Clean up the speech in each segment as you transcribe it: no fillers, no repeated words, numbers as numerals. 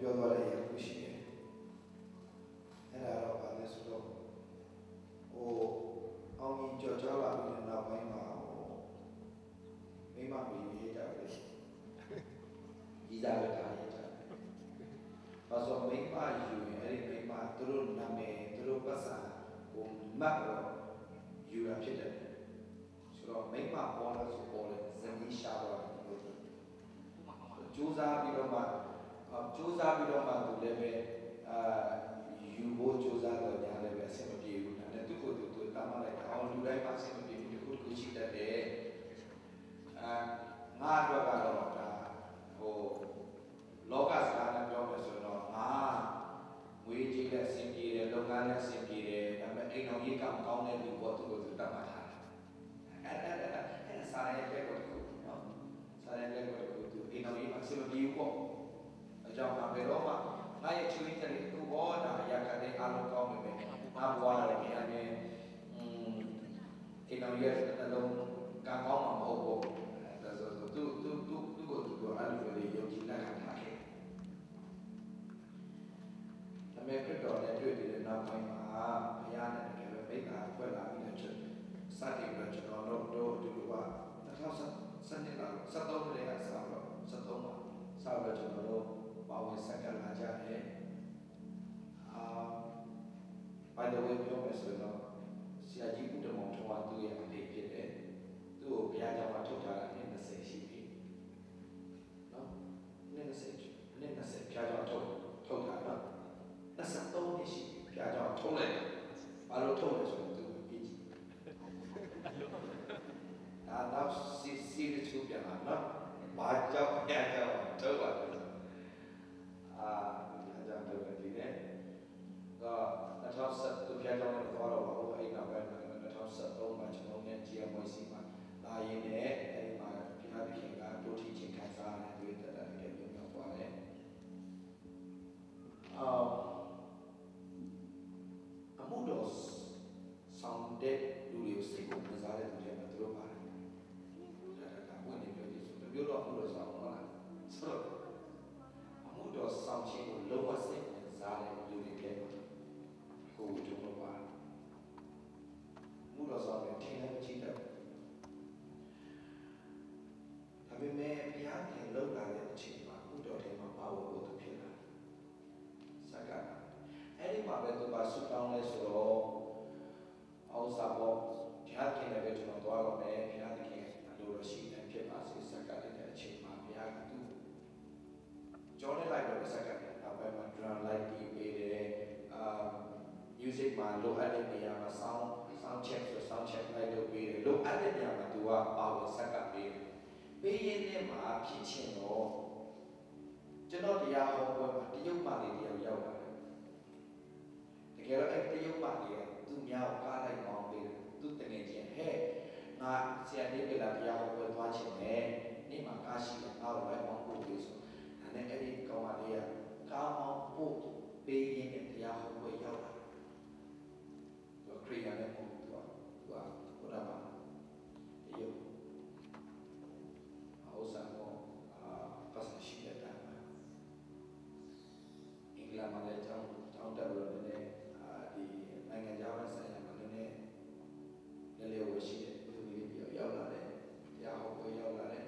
ပြောသွားတဲ့ရုပ်ရှိတယ်အဲ့ဒါတော့ဗာလဲဆိုတော့အောင်ကြီးကြော်ကြောလာပြီးတဲ့နောက်ပိုင်းမှာမိမမီရေးကြတယ်ဒီစားပဲထားရကြတယ်ဘာလို့မိမယူရင်အဲ့ဒီမိမသူတို့နာမည်သူတို့ပတ်စာမတ်တော့ယူရဖြစ်တယ်ဆိုတော့မိမပေါ်လာဆိုပေါ်တယ်ဇနီးရှာတော့လို့ကြိုးစားပြီးတော့မှသူလည်းပဲယူဖို့ကြိုးစားတော့ညာလည်းပဲအဆင်မပြေဘူးဒါနဲ့သူ့ကိုယ်သူတားမလိုက်အောင်လူတိုင်းမှာအဆင်မပြေဘူးဒီခုရှိတတ်တယ်ငါတော့ကတော့ဒါလောကစကားနဲ့ပြောမယ်ဆိုတော့ငါငွေကြီးနဲ့အဆင်ပြေတယ်လုပ်ငန်းနဲ့အဆင်ပြေတယ်ဒါပေမဲ့အိမ်တော်ကြီးကကောင်းတဲ့လူပေါ်သူ့ကိုသူတတ်မှတ်ထားတယ်အဲ့စာရဲ့လက်ကိုနော်စာရဲ့လက်ကိုသူအိမ်တော်ကြီးမှာအဆင်မပြေဘူးပေါ့အကြောင်းကဘယ်တော့မှငါရဲ့ချွေးတဲ့သူဘောဒါရခတဲ့အားလုံးကောင်းနေမယ်ငါဘွားလည်းပြန်နေအိမ်တော်ရဲ့အလုံးကကောင်းမှာမဟုတ်ဘူးဒါဆိုသူကိုအဲ့လိုလေးယုံကြည်လက်ခံထားခဲ့ဒါပေမဲ့ခရစ်တော်နဲ့တွေ့တဲ့နောက်ပိုင်းမှာဘုရားနဲ့တကယ်ပဲမိသားဖွဲ့လာပြီးတဲ့ချက်စတင်ပြီးကျွန်တော်တို့ဒီလိုက2017နှစ်လောက်73နှစ်ကစတော့73မှာစတော့ကျွန်တော်တို့ပါဝင်ဆက်ကလာကြတယ်by the way ပြောမယ်ဆိုတော့ဆရာကြီးဦးတမောင်ထွန်းကသူ့ရဲ့အသေးဖြစ်တယ်သူ့ကိုဘုရားကျောင်းမှာထုတ်ထားတာနဲ့20ရှိပြီနော်20ဘုရားကျောင်းထုတ်ထားတော့23နှစ်ရှိပြီဘုရားကျောင်းထုတ်လိုက်တယ်ဘာလို့ထုတ်လဲဆိုတော့သူပြီးကြည့်နောက်စီးချူပြန်လာနော်ဘာကြောင့်ဘုရားကျောင်းထုတ်ပါတယ်ဘုရားကျောင်းထုတ်တယ်ဒီနေ့တော့2007သူဘုရားကျောင်းကိုခေါ်တော့ဘာလို့အဲ့နောက်ပိုင်း2013မှာကျွန်တော်နဲ့ GMC မှာလာရင်းနဲ့အဲ့ဒီမှာဘုရားသခင်ကတိုးထီချင်းခံစားရတဲ့တွေ့တဲ့တကယ်ပြောင်းသွားတယ်အမှုတော်ဆောင်တဲ့လူတွေကိုစိတ်ကိုဝင်စားတဲ့သူတွေမှာသူတို့ပါတယ်ဒါဝင်နေပြောကြည့်ဆိုတော့ပြောတော့အမှုတော်ဆောင်ဟုတ်လားဆိုတော့အမှုတော်ဆောင်ခြင်းကိုလုံးဝစိတ်ဝင်စားတဲ့လူတွေထဲမှာကိုယ်တို့တော့ပါမှုတော်ဆောင်တဲ့ထင်လည်းမကြည့်တော့ဒါပေမဲ့ဘုရားခင်လောက်လာတဲ့အချိန်မှာမှုတော်ထဲမှာဘာလို့သူဖြစ်လာစကားအဲ့ဒီမှာပဲသူပါဆူတောင်းလဲဆိုတော့အောက်စာပေါ်ဘုရားခင်လည်းပဲကျွန်တော်သွားတော့မယ်ဘုရားသခင်အလိုတော်ရှိတယ်ဖြစ်ပါစေစကားတဲ့အချိန်မှာဘုရားကသူ့ကြောနဲ့လိုက်တော့စကားတဲ့နောက်ပိုင်းမှာ drum light ပြီးပေးတယ်music မှာလိုအပ်တဲ့နေရာမှာ sound check ဆို sound check လိုက်လုပ်ပေးတယ်လိုအပ်တဲ့နေရာမှာသူကပါဝင်စက်ကပ်ပေးတယ်ပေးရင်းနဲ့မှာဖြစ်ချင်တော့ကျွန်တော်တရားဟောပွဲမှာတရုတ်ပါလေးတရားရောက်လာတယ်တကယ်တော့အဲ့တရုတ်ပါလေးကသူများကိုကားလိုက်မောင်းပေးတယ်သူတကယ်ချင်းဟဲ့ငါဆရာလေးကတရားဟောပွဲသွားချင်တယ်နေ့မှာကားရှိတယ်ငါ့ကိုလိုက်မောင်းပို့ပေးဆိုဒါနဲ့အဲ့ဒီကောင်မလေးကကားမောင်းပို့ပေးရင်းနဲ့တရားဟောပွဲရောက်လာခရီးရတဲ့ပုံသူကဘုရားပါဒီရုပ်အောက်ဆောင်ပတ်စံရှိတဲ့တိုင်းမှာအင်္ဂလိပ်မှာလည်းကျောင်းတက်လို့လည်းဒီနိုင်ငံခြားမှာဆိုင်ရာမှာလည်းလေးဝရှိတဲ့သူတွေပြောရောက်လာတယ်တရားဟောပွဲရောက်လာတယ်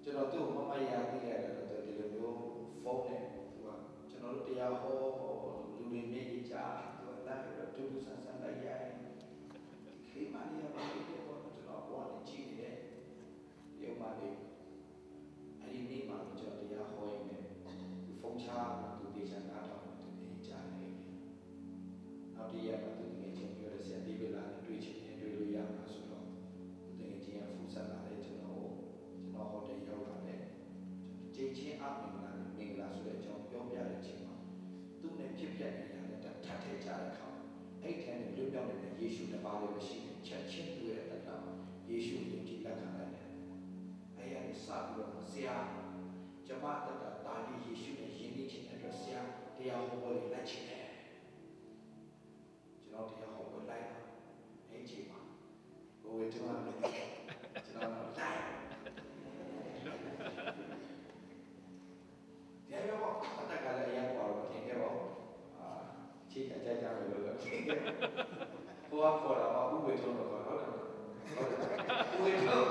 ကျွန်တော်သူ့မမရသိခဲ့တယ်တော့ဒီလိုမျိုးဖုန်းနဲ့သူကကျွန်တော်တို့တရားဟောလူတွေမြင်ကြလာတော့တူတူဆန်းဆန်းလိုက်ရတယ်ခေမလေးကဘာလို့ပြောကျွန်တော်ဘောနဲ့ကြည့်နေတယ်ရုံပါလေအဲ့ဒီနေ့မှာကျွန်တော်တရားဟောရင်းနဲ့ဖုန်းချသူတေချာနားထောင်သူနေကြတယ်နောက်တရက်မှာသူငယ်ချင်းပြောတဲ့ဆရာဒီဗလာနဲ့တွေ့ချင်တယ်တွေ့လို့ရမှာဆိုတော့သူငယ်ချင်းကဖူးဆက်လာတယ်ကျွန်တော်ဟောတယ်ရောက်လာတယ်ကြည်ချင်းအမင်္ဂလာနဲ့မင်္ဂလာဆိုတဲ့အကြောင်းပြောပြတဲ့အချိန်မှာသူနဲ့ဖြစ်ပြနေတဲ့ထပ်ထည့်ကြတဲ့အခါအဲ့ထဲနဲ့လွတ်မြောက်နေတဲ့ယေရှုတပါးလည်းရှိတယ်ချက်ချင်းတွေ့တဲ့အခါယေရှုကိုကြည်လက်ခံလိုက်တယ်အဲ့ရစပြီးတော့ဆရာကျမတက်တာဒါလေးယေရှုနဲ့ယဉ်ကျေးခြင်းအတွက်ဆရာတရားဟောပွဲလိုက်ချင်တယ်ကျွန်တော်တရားဟောပွဲလိုက်အဲ့ဒီမှာဘိုးဝေကျွန်တော်လိုက် ခေါ်တာကဥဝေထုံးတော့ခေါ်ဟုတ်တယ်ဥဝေထုံး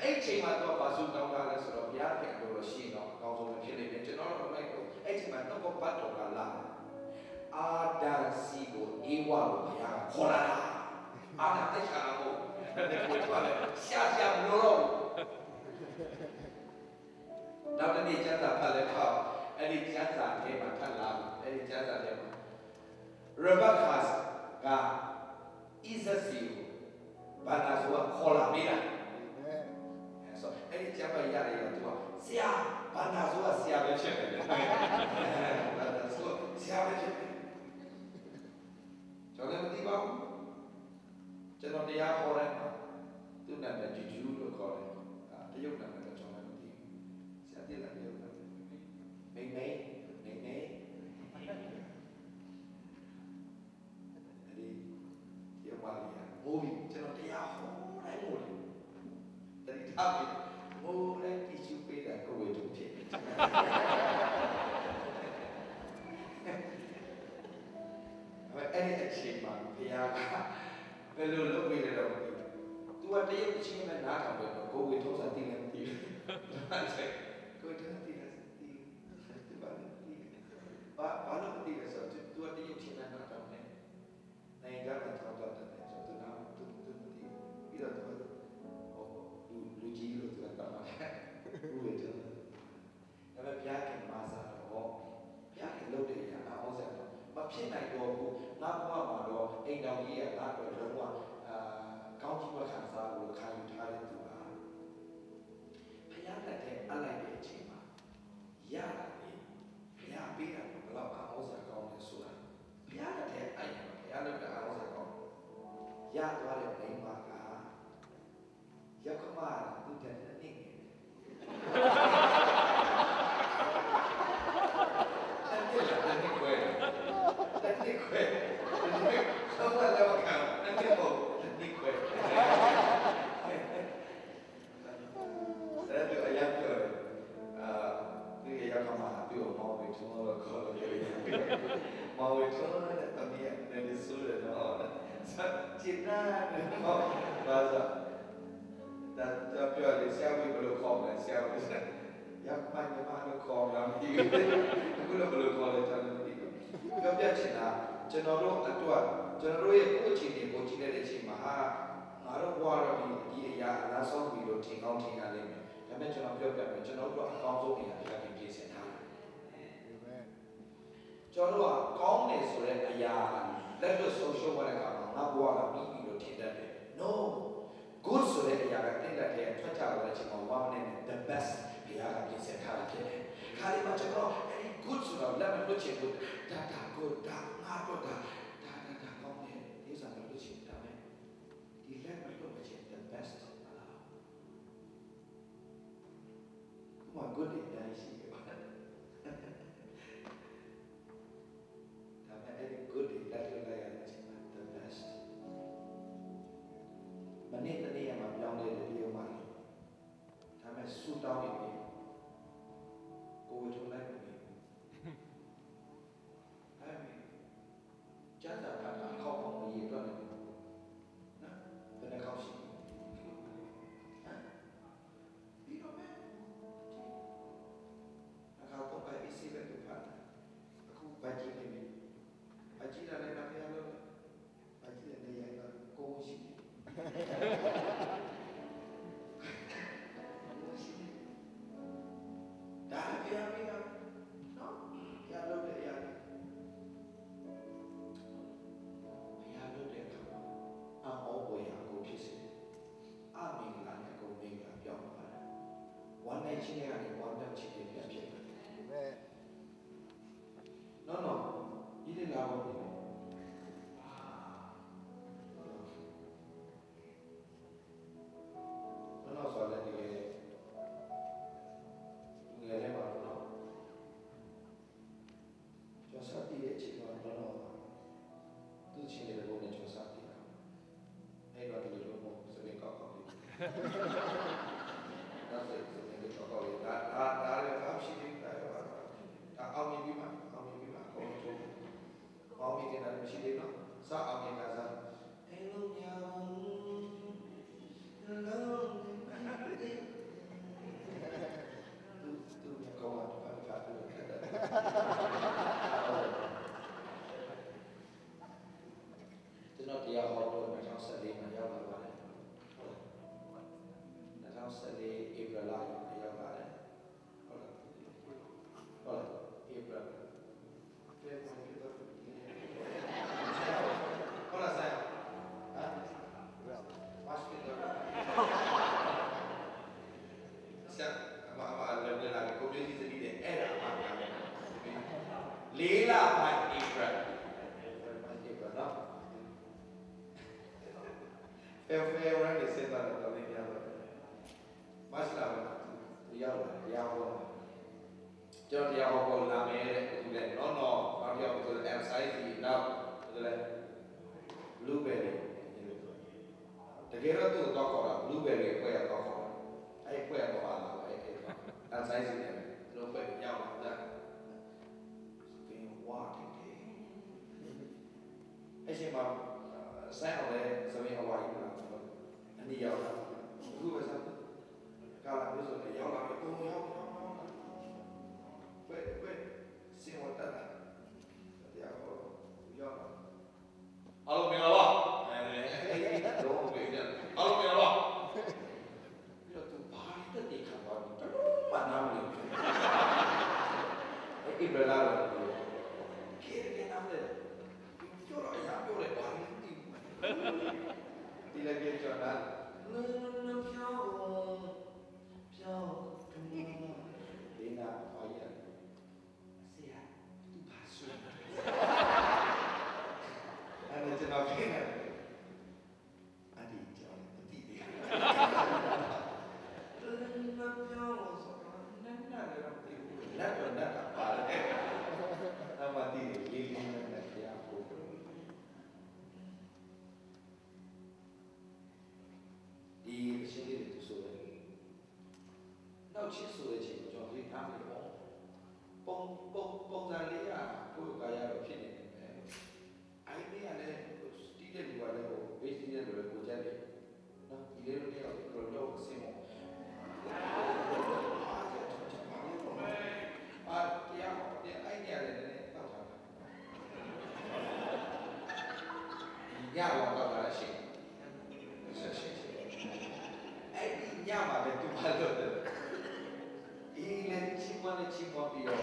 အဲ့ချိန်မှာတော့ပါစုတောင်းတာလဲဆိုတော့ဘုရားခင်တို့ရှိတော့အကောင်းဆုံးဖြစ်နေတယ်ကျွန်တော်တို့လိုက်တော့အဲ့ချိန်မှာတော့ပတ်တော်ကလာအာဒါစီကိုအေဝါကိုဘုရားခေါ်လာတာအာဒါတိတ်ခါတော့ဒီကွာလေရှာမလို့တော့နောက်တစ်နေ့ကျမ်းစာဖတ်လဲပေါ့အဲ့ဒီကျမ်းစာထဲမှာထပ်လာအဲ့ဒီကျမ်းစာထဲမှာရဘတ်ခါစ်ကဣဇစီကိုဘာသာဆိုတာခေါ်လာမိတာဆိုအဲ့ဒီကျမ်းစာရတယ်တော့သူကဆရာဘာသာဆိုတာဆရာပဲဖြစ်တယ်ဘာသာဆိုတာဆရာပဲဖြစ်တယ်ကျွန်တော်မသိပါဘူးကျွန်တော်တရားဟောတယ်မှာသူ့နာမည်ဂျူဂျူလို့ခေါ်တယ်တရုတ်နာမည်တော့ကျွန်တော်မသိဘူးဆရာတည်းလားတရုတ်နာမည်မိမ့်အဲ့ဒီဒီမှာလေမိုးပြီးကျွန်တော်တရားဟောတိုင်းမိုးလေတတိထားပြီးမိုးတိုင်းတီချူပေးတာကိုဝေတို့ဖြစ်အဲ့ဒီအချိန်မှာဘုရားကဘယ်လိုလုပ်ပေးလဲတော့မသိဘူး။ तू ကတရုတ်ချင်းနဲ့နားထောင်ပြီးတော့ကိုဝေထုံးစားတင်နေတယ်။ကိုထုံးတင်နေတယ်။ဒီဘာလို့ဒီလဲဆိုတော့ तू ကတရုတ်ချင်းနဲ့နားထောင်နေ။နိုင်ငံကထောက်တော့တယ်ဆိုတော့ तू နား तू မသိဘူး။ပြီးတော့ तू လူကြီးလို့ तू ကတောင်းတယ်။ကိုဝေထုံးဒါပေမဲ့ဘုရားခင်မာစားတော့ဘုရားခင်လုပ်တဲ့အရာအောင်ဆက်တော့မဖြစ်နိုင်တော့ဘူးငါဘဝမှာတော့အိမ်တော်ကြီးကငါ့ကိုလုံးဝကောင်းကြီးမခံစားလို့ခံယူထားတဲ့သူပါဘုရားလက်ထဲအလိုက်တဲ့အချိန်မှာရတာလေဘုရားပေးတာဘယ်တော့အောင်ဆက်ကောင်းလဲဆိုတာဘုရားလက်ထဲအဲ့ဘုရားလက်ထဲအောင်ဆက်ကောင်းရသွားတဲ့မိန်းမကရောက်ခမသူတည်းနေနေမောင်ဝေထုံးတဲ့တမီးနဲ့ဒီဆိုးတယ်နော်จิตနာမောင်ဘာသာဒါပြောလေဆရာမဘယ်လိုခေါ်လဲဆရာမရပ်ပိုင်မှာလို့ခေါ်လာပြီဘယ်လိုခေါ်လဲကျွန်တော်မသိဘူးပြောပြချင်တာကျွန်တော်တို့အတွက်ကျွန်တော်တို့ရဲ့ကိုယ်အခြေအနေကိုကြည့်တဲ့အချိန်မှာငါတို့ဘဝတော့ဒီအရာအလားဆုံးပြီးတော့ထင်ကောင်းထင်ရလိမ့်မယ်ဒါပေမဲ့ကျွန်တော်ပြောပြမယ်ကျွန်တော်တို့အကောင်းဆုံးနေရာပြန်ပြင်ဆင်ထားတယ်ကျွန်တော်တို့ကကောင်းတယ်ဆိုတဲ့အရာလက်လွတ်ဆုံးရှုံးသွားတဲ့အခါမှာငါဘဝကပြီးပြီးလို့ထင်တတ်တယ် no good ဆိုတဲ့အရာကတင်တတ်တဲ့ထွက်ကြလာတဲ့အချိန်မှာ one minute the best ဘုရားကပြင်ဆင်ထားတာဖြစ်တယ်ခါဒီမှာကျွန်တော်အဲ့ဒီ good ဆိုတော့လက်မလွတ်ချင်ဘူးဒါgood ဒါငါတို့ဒါကောင်းတယ်ဒီစားမလွတ်ချင်တာပဲဒီလက်မလွတ်ချင် the best ဘာ good တွေတိုင်းရှိတယ်ဒါပေမဲ့အဲ့ဒီ good တွေလက်လွတ်လိုက်ရတဲ့အချိန်မှာ the best မနေ့တနေ့မှာပြောင်းလဲတဲ့ဒီဥမာလေးဒါပေမဲ့ဆူတောင်းနေပြီကိုယ်ထုံးလိုက်ပြီအဲ့ဒီကျန်တာကခေါက်အောင်ရေးတော့တယ်နော်ဘယ်နှခေါက်ရှိပြီးတော့မယ်အခါတော့ပဲအစီပဲတူပါအခုဘာကြည့်နေပြီအကြည့်လာလိုက်တာဖျားလို့အကြည့်နေရတာကိုရှိဒါပြရမယ်နော်ရလို့တဲ့ရတယ်ရလို့တဲ့အခါမှာအောဘွေရကိုဖြစ်စေအမင်္ဂလာနဲ့ကိုမင်္ဂလာပြောင်းသွားတယ်ဝမ်းနဲ့ချင်းကနေဝမ်းနဲ့ချင်းတွေပြန်ဖြစ်တယ်နော်ဒီလေလာဖို့နော်ဆိုလည်းဒီငယ်လေးပါတော့ကျော်စားတည်တဲ့အချိန်မှာတော့သူ့ချင်းလေးကိုလည်းကျော်စားတည်တာအဲ့တော့ဒီလိုမျိုးစပင်းကောက်ပြီးဒါဆိုစပင်းကောက်ပြီးဒါလည်းအဖြစ်နေတာရောဒါအောင်မြင်ပြီးမှအောင်မြင်တယ်လည်းမရှိသေးဘူးစားအောင်မြင်တာစား 4 လပိုင်း April နော် February နဲ့စတာတော့လည်းရပါတယ်မတ်လမှာရောက်လာတရားဟောကျွန်တော်တရားဟောပေါ်လာမယ်တဲ့သူလည်းနော်နောက်ပြောဆိုတော့ exercise နောက်ဆိုလည်း blueberry တကယ်တော့သူ့တော့ခေါ်တာ blueberry ကိုရတော့ခေါ်တာအဲ့ကိုရတော့ပါလာအဲ့ exercise နဲ့လို့ပဲရောက်လာတာဘယ်ဝါတယ်အဲ့ချိန်မှာဆိုင်အောင်လဲသမီးအဝါကြီးအနည်းရောက်လာအခုပဲစားကာလာမျိုးဆိုရောက်လာပြီကိုရောက်ပဲစင်ဝတ်တာတရားဟောရောက်အားလုံးမင်္ဂလာပါတော့ပဲကြအားလုံးမင်္ဂလာပါပြီးတော့သူဘာလဲတဲ့ခါပါတော့မနာမလို့အဲ့ဘယ်လာတော့ခေရနာမလဲပြောရရပြောလေဘာလဲဒီလည်းကြောက်တာနုပြောဒီနာပါရဆရာသူပါဆွေအဲ့ဒါကျွန်တော်ပြင်တယ်အဒီကြောင့်တတိတယ်နုပြောဆိုနန်းနာလည်းတော့ဒီလက်တော့နတ်တာပါတယ်အမတိလေးလေးနဲ့တရားပို့ဒီအရှင်းလေးတွေဆိုတယ်နောက်ချစ်ဆိုတဲ့ချိန်ကျွန်တော်ဒီထားမယ်ပေါ့ပုံစံလေးကကိုယ်ကာယတော့ဖြစ်နေတယ်အဲ့ဒီကလည်းတီးတဲ့လူကလည်းဘေးစီးတဲ့လူလည်းကိုကြက်တယ်နော်ဒီလေးတို့တယောက်တော့ဆင်းပေါ့တရားအဲ့ညလည်းလည်းတောက်တာညတော့တာရှိအဲ့ဒီညမှာလည်းသူပါလို့အေးလည်းချီးပွားပြီးတော့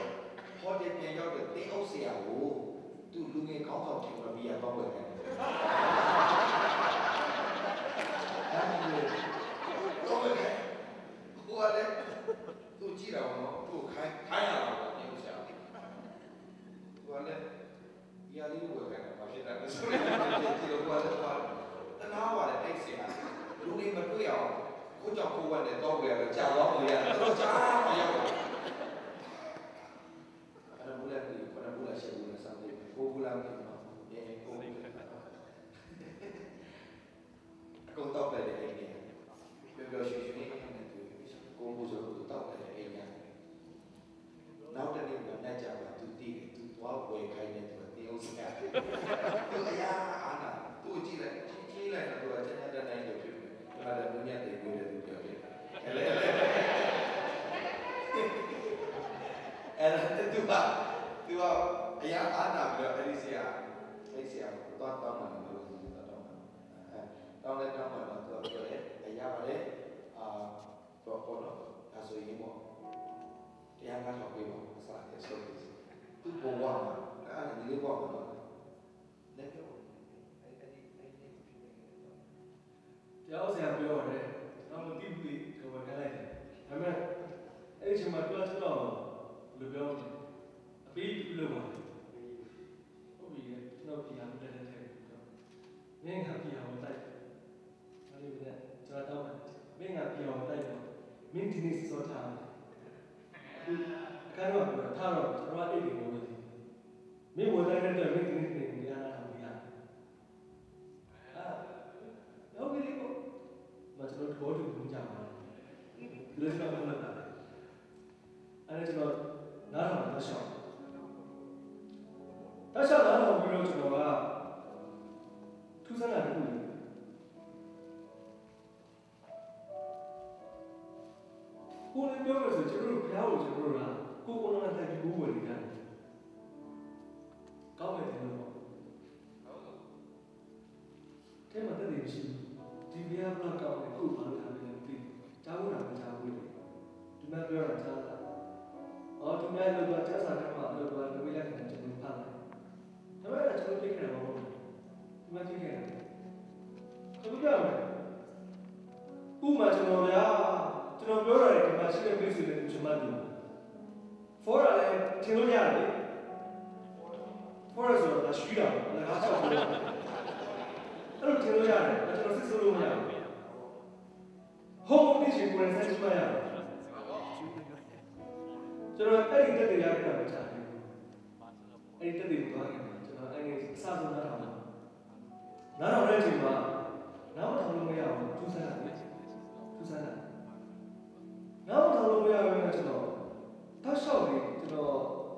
ဟောတဲ့ပြန်ရောက်တဲ့တင်းအုပ်ဆရာကိုသူလူငယ်ကောင်းဆောင်ထင်ပြီးရတော့ဝင်တယ်အဲ့ဒီတော့ပဲဟိုကလည်းသူကြည့်တော့နော်သူခိုင်းရတာပေါ့တင်းအုပ်ဆရာဟိုကလည်းဒီအလေးကိုဝင်တယ်ဘာဖြစ်တာလဲဆိုတော့ဒီလိုကတော့တနာပါတယ်အဲ့ဆရာလူတွေမတွေ့အောင်ကိုကြောင့်ကိုဝတ်နဲ့တော့ပြန်ကြာတော့မရတော့ကြာမရောက်ဘူးအဲ့ဒါဘူးလည်းဒီဘာဘူးလည်းရှိဘူးလည်းစမ်းတယ်ကိုဘူးလည်းဒီမှာကိုအကုန်တော့တယ်အဲ့ဒီပြောရှိရှိနေတယ်ကိုဘူးဆိုတော့တော့တယ်အဲ့ဒီနောက်တနေ့ကနိုင်ကြပါသူတည်တယ်သူသွားဝယ်ခိုင်းတယ်သူတေးအောင်စကားသူအရာအားနာသူကြည့်လိုက်တော့ကျန်တဲ့တိုင်းတွေဖြစ်တယ်အဲ့ဒါလည်းညတဲ့ကိုလည်းသူပြောတယ်အဲ့ဒါသူကအရာအားနာပြီးတော့အဲ့ဒီဆရာတော့တောင်းမှလို့တောင်းမှတောင်းလိုက်တောင်းမှတော့သူကပြောတယ်အရာပါလေတော့ပေါ့နော်ဒါဆိုရင်ပေါ့တရားငါထောက်ပေးပါအစားအဆိုးသူ့ဘဝမှာအဲ့ဒီလေးဘဝမှာတော့လည်းပြောအဲ့ဒီတရားဆရာပြောတယ်တော့မသိဘူးလေကိုယ်ကလည်းလိုက်တယ်ဒါပေမဲ့အဲ့ဒီချိန်မှာပြောတော့လူပြောအပေးပြုလို့မှာဟုတ်ပြီကျွန်တော်ပြန်တက်တဲ့ထဲမင်းကပြန်အောင်တိုက်အဲ့ဒီကကျွန်တော်မင်းကပြန်အောင်တိုက်တော့မင်းဒီနေ့စောထားအခါတော့ထားတော့ကျွန်တော်အိတ်ကိုဝင်မင်းဝင်တဲ့အတွက်မင်းဒီနေ့နေရတာမရဟုတ်ပြီလေမကျွန်တော်ဘောတူဘူးကြပါဘူးလူစကားမလုပ်တာအဲ့ဒါကျွန်တော်နားထောင်တော့ရှောက်နားထောင်ပြီးတော့ကျွန်တော်ကထူးဆန်းတာတစ်ခုကိုယ်လည်းပြောလို့ဆိုကျွန်တော်တို့ဘုရားကိုကျွန်တော်တို့ကကိုယ်ကိုယ်နဲ့တက်ပြီးဘူးဝင်နေတယ်ကောင်းတယ်လို့ပေါ့တဲ့မှာတက်တယ်ရှိဒီဘုရားဘလောက်ကောင်းတယ်ကိုယ်ဘာလို့ထားလဲသိကြားဖို့တာမကြားဘူးလေဒီမှာပြောတာကြားတာဒီမှာလို့တော့ကြားစားတယ်မှာလို့တော့ဝေးလိုက်တယ်ကျွန်တော်ဖတ်တယ်ဒါပေမဲ့ကျွန်တော်သိခဲ့တာမဟုတ်ဘူးဒီမှာသိခဲ့တယ်ကျွန်တော်ပြောမယ်ဥမာကျွန်တော်ပြောရတယ်ဒီမှာရှိတဲ့မိတ်ဆွေတွေကျွန်မတို့ဖော်ရတယ်ထင်လို့ရတယ် forest ဆိုတာဒါရွှီတာပေါ့ငါချောက်လို့အဲ့လိုထင်လို့ရတယ်ကျွန်တော်စစ်ဆိုးလို့မရဘူးဟုတ်ပြီရှင်ကိုယ်နဲ့ဆက်ကြည့်ပါရတယ်ကျွန်တော်အဲ့ဒီတက်တွေရခဲ့တာပဲချာတယ်အဲ့ဒီတက်တွေကိုသွားခဲ့တယ်ကျွန်တော်အဲ့ဒီအစဆုံးနားထောင်နားထောင်တဲ့အချိန်မှာနားမထောင်လို့မရဘူးသူစားတယ်သူစားတယ်နားမထောင်လို့မရဘူးကျွန်တော်တောက်လျှောက်ပြီးကျွန်တော်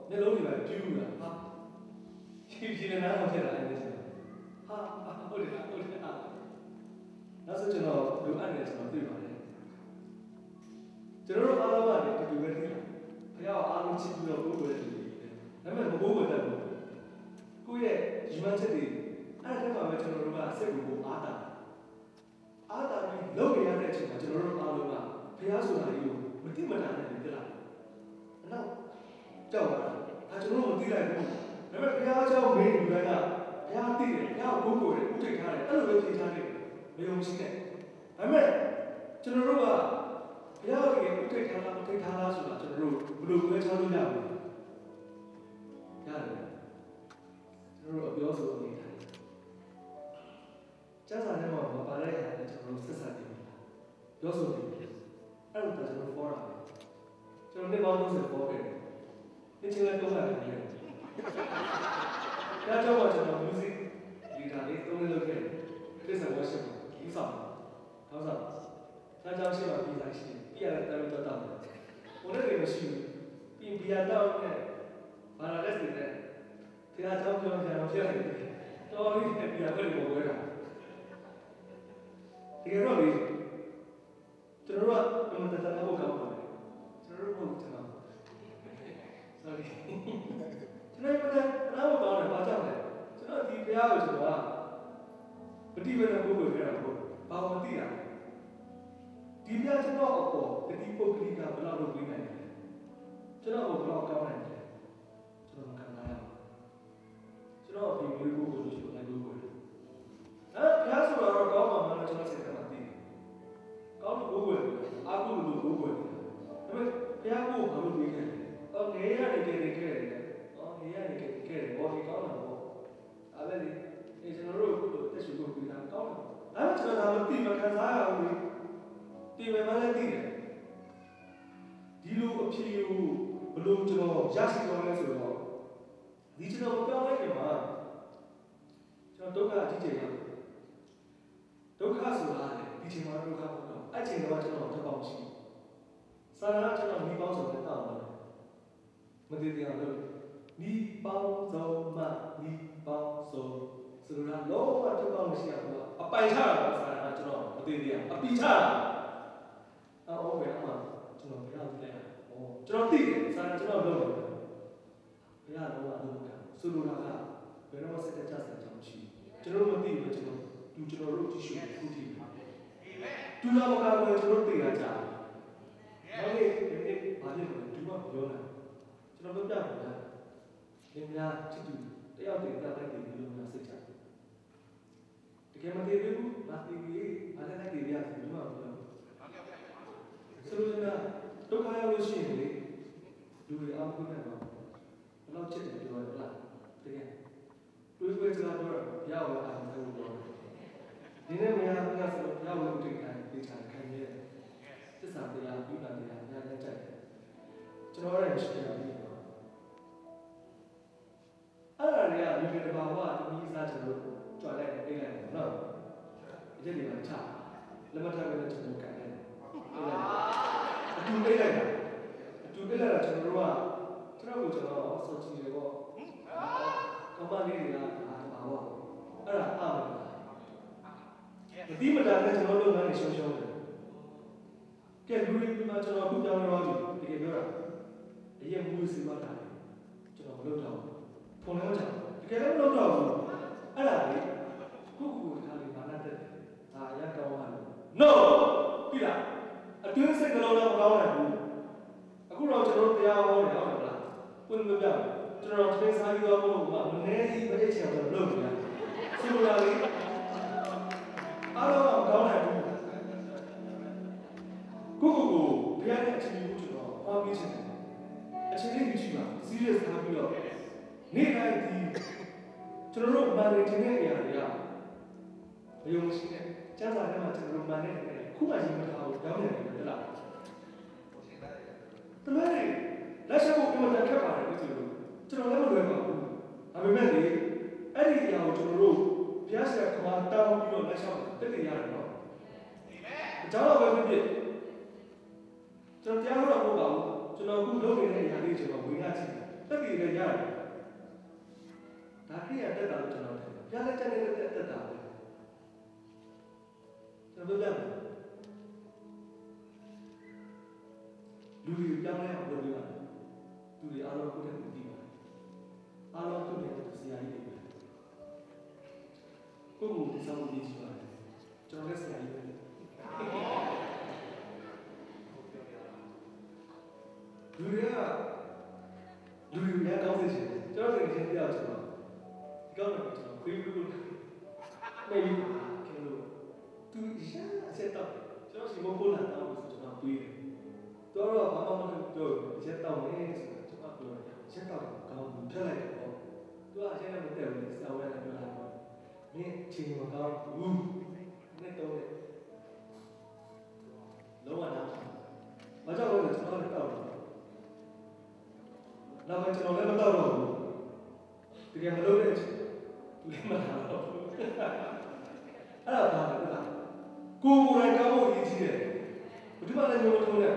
မျက်လုံးတွေပဲပြူးလာဟာဖြည်းဖြည်းနဲ့နားထောင်ဖြစ်လာတယ်ဟာဟုတ်တယ်နောက်ဆိုကျွန်တော်လိုအပ်တယ်ကျွန်တော်သိပါတယ်ကျွန်တော်တို့အားလုံးကတူတူပဲသိတယ်ဘုရားအားလုံးချစ်ပြီးတော့ဘုရားတူတယ်ဒါပေမဲ့မဘိုးဘွယ်တယ်ကိုယ့်ရဲ့ညီမချက်တွေအဲ့ဒါမှပဲကျွန်တော်တို့ကစိတ်ကိုအားတာပြီးလုပ်ရတဲ့အချိန်မှာကျွန်တော်တို့အားလုံးကဘုရားဆိုတာကြီးကိုမတိမတာနဲ့ပြလာနောက်ကြောက်တာဒါကျွန်တော်တို့မသိလိုက်ဘူးဒါပေမဲ့ဘုရားကြောင့်မင်းလူတိုင်းကဘုရားသိတယ်ဘုရားကိုကိုယ်ကိုယ်ဥထိတ်ထားတယ်အဲ့လိုပဲဖြေထားတယ်မယုံရှိနဲ့ဒါပေမဲ့ကျွန်တော်တို့ကဘုရားရဲ့ဥထိတ်ထားလားမထိတ်ထားလားဆိုတာကျွန်တော်တို့ဘယ်လိုပြောချလို့ရမလဲရတယ်ကျွန်တော်တို့အပြောဆိုနေတယ်ကျမ်းစာထဲမှာမပါတဲ့ဟာနဲ့ကျွန်တော်တို့ဆက်ဆက်နေတယ်ပြောဆိုနေတယ်အဲ့လိုကျွန်တော်ပေါ်တာကျွန်တော်နေပေါင်း30ပေါ်ခဲ့တယ်ဒီချင်းလည်းတော့ရတယ်ဒါကြောင့်ကျွန်တော် music leader လေးသုံးနေလို့ခဲ့တယ်ဒီစံ worship ဒီဆောင်ထောက်ဆောင်ဒါကြောင့်ရှိမှပြီးသားရှိတယ်ပြရတယ်တော်တော်တောင်းတယ်ဘုရားတွေမရှိဘူးပြီးပြရတော့နဲ့ဘာလာလက်စီနဲ့တရားကြောင်းပြောပြတော့ဖြစ်နေတယ်တော်လေးနဲ့ပြရဘယ်လိုဝဲတာဒီကတော့လေကျွန်တော်တို့ကဘယ်မှာတက်တာဖို့ကောင်းပါလဲကျွန်တော်တို့ကျွန်တော် sorry ကျွန်တော်ကနားမကောင်းတယ်ဘာကြောင့်လဲကျွန်တော်ဒီဘုရားကိုကျွန်တော်ကပฏิဝေဒဘုရားပြောတာပေါ့ဘာမှမသိတာဒီဘုရားကျွန်တော်အပေါ်တတိပုဂ္ဂလိကဘယ်လောက်လုပ်ပေးနိုင်လဲကျွန်တော်ဘယ်လောက်ကောင်းနိုင်လဲကျွန်တော်မခံနိုင်ဘူးကျွန်တော်ဒီမျိုးကိုလို့ရှိလိုက်လို့ဘုရားဆိုတော့ကောင်းပါမှလည်းကျွန်တော်စိတ်ထဲမှာသိတယ်ကောင်းလို့ဘုရားအာဟုလို့ဘုရားဒါပေမဲ့ဘုရားကိုဘာလို့ပေးခဲ့လဲငယ်ရနေခဲ့တယ်ငယ်ရနေခဲ့တယ်ဘောဒီကောင်းတာပေါ့အဲ့ဒါလေကျွန်တော်တို့တက်ရှိဖို့ပြီးတာကောင်းတယ်အဲ့ကျွန်တော်ဒါမသိမခံစားရဘူးဒီပဲမလည်းသိတယ်ဒီလိုအဖြစ်ကိုဘလို့ကျွန်တော်ရရှိသွားလဲဆိုတော့ဒီကျွန်တော်ပြောလိုက်တယ်မှာကျွန်တော်ဒုက္ခအကြီးကြီးရဒုက္ခဆိုတာလေဒီချိန်မှာဒုက္ခပေါ့နော်အဲ့ချိန်တော့ကျွန်တော်တစ်ပေါင်းရှိစာရကျွန်တော်မိပေါင်းစုံနဲ့တောင်းတယ်မသိတရားလို့မိပေါင်းစုံမှမိပေါင်းစုံဆိုတော့လောကတစ်ပေါင်းမရှိရဘူးအပိုင်ချတာစာရကျွန်တော်မသိတရားအပိချတာအော်ဘယ်မှာကျွန်တော်ပြောပြလိုက်။ကျွန်တော်သိတယ်စာကျွန်တော်လုပ်တယ်။ဘယ်ရတော့အလုပ်ကဆိုလိုတာကဘယ်တော့မှစက်တက်ကြစရာမရှိဘူး။ကျွန်တော်မသိဘူးကျွန်တော်တို့ကြည့်ရှုခုတည်ပါ။အာမင်။သူတော်ဘာလို့ကျွန်တော်သိရကြတယ်။ဟုတ်ကဲ့ဒီနေ့ဘာဖြစ်လဲဒီမှာပြောတာ။ကျွန်တော်ပြောပြမှာ။ဒီများချစ်သူတယောက်တည်းတက်လိုက်တယ်ဒီလိုမျိုးစိတ်ချ။တကယ်မသိဘူး။မသိဘူး။အားလည်းသိရတယ်ဒီမှာပြောဆိုလိုတာဒုက္ခရောက်လို့ရှိရင်လေလူတွေအားကိုးနေတော့ဘယ်လောက်ချစ်တယ်ပြောရလားတကယ်တွေးစကားပြောတော့ဘုရားကိုအားကိုးလို့ဒီနေ့မရဘူးလားဆိုတော့ဘုရားကိုတိတ်ခိုင်းပေးချင်ခိုင်းရဲ့သစ္စာတရားပြုတာတရားညာနဲ့ကြိုက်တယ်ကျွန်တော်လည်းရှိတယ်ပြီးတော့အဲ့ဒါတွေကလူတွေတဘာဝတနည်းစားကျွန်တော်ကြွလိုက်အိတ်လိုက်နော်ဒီနေ့ဒီမှာချလက်မထားပဲကျွန်တော်ကန်တယ်အတူပေးလိုက်တာကျွန်တော်တို့ကကျွန်တော်စောချီတယ်ပေါ့ကမ္ဘာလေးတွေကဘာပေါ့အဲ့ဒါအားမလားမတိမတာနဲ့ကျွန်တော်တို့ငါ့ကိုရှုံးတယ်ကဲလူတွေဒီမှာကျွန်တော်အခုကြောင်းရောတကယ်ပြောတာအရင်မူစီမတာကျွန်တော်မလုပ်တော့ဖုန်းလည်းမချတကယ်လည်းမလုပ်တော့ဘူးအဲ့ဒါလေခုထားလေးဘာနဲ့တက်ဒါအရကောင်းပါလို့ no ပြီလားအတွင်းစိတ်ကလေးတော့မကောင်းနိုင်ဘူးအခုတော့ကျွန်တော်တရားဟောတယ်ဟုတ်လားပွင့်ပြပြကျွန်တော်သိစားပြီးတော့ဘုရားမနေကြီးမအိတ်ချင်တော့လုပ်နေတာဆိုလိုတာလေအားလုံးကောင်းနိုင်ဘူးကိုဘုရားရဲ့အချိန်ကိုကျွန်တော်ဟောပြီးချင်တယ်အချိန်လေးကြည့်ပါ serious ထားပြီးတော့နေ့တိုင်းဒီ ကျွန်တော်တို့မှန်တယ်တင်တဲ့အရာတွေကမယုံရှိတဲ့ကျမ်းစာထဲမှာကျွန်တော်တို့မှန်တဲ့နေခုမှရင်မထားဘူးကြောင်းနေတယ်ဟုတ်လားတလွဲလက်ရှိကိုအမှန်တန်ခက်ပါတယ်လို့ကျွန်တော်လည်းမလွယ်ပါဘူးဒါပေမဲ့လေအဲ့ဒီအရာကိုကျွန်တော်တို့ဘုရားဆရာကတောင်းပြီးတော့လက်ရှိတက်တည်ရတယ်နော်အကြောင်းတော့ပဲဖြစ်ကျွန်တော်တရားဟောတော့မဟုတ်ပါဘူးကျွန်တော်အခုလုပ်နေတဲ့အရာလေးကျွန်တော်ဝင်ရချင်တက်တည်လည်းရတယ်ဒါခရီးရတက်တာလို့ကျွန်တော်ထင်တယ်ဘုရားလည်းတက်နေတဲ့တက်တာပဲကျွန်တော်ပြောပြမယ်လူတွေပြောင်းလဲအောင်လုပ်ရတာလူတွေအားလုံးကိုယ်တည်းသိပါတယ်အားလုံးကိုယ်တည်းဆရာကြီးတွေပဲကိုယ်ကိုယ်စားဖို့ရည်ကြီးပါတယ်ကျွန်တော်လည်းဆရာကြီးပဲလူတွေကကောင်းစေချင်တယ်ကျွန်တော်တကယ်ချင်းပြောချင်တော့ဒီကောင်းတယ်ကျွန်တော်ခွေးဘူးမေးပြီးကျွန်တော်သူရှာဆက်တော့ကျွန်တော်စီမကိုလာတော့ဆိုကျွန်တော်တွေးတယ်တော်တော့ဘာမှမလုပ်တော့ရက်တော့နေဆိုတော့ကျွန်တော်ပြောတယ်ရက်တော့ကောင်းဘူးထက်လိုက်တော့သူကအချက်နဲ့မတက်ဘူးစောင်းရတဲ့ပြောတာပေါ့မင်းချိန်မကောင်းဘူးနဲ့တော့လုံးဝနားမကြောက်လို့ကျွန်တော်လည်းတောက်တယ်နောက်မှကျွန်တော်လည်းမတောက်တော့ဘူးတကယ်မလုပ်တဲ့အချိန်သူလည်းမလာတော့ဘူးအဲ့ဒါဘာလဲလဲကိုယ်တိုင်ကောင်းဖို့ရည်ကြီးတယ်ဘယ်သူမှလည်းမထုံးနဲ့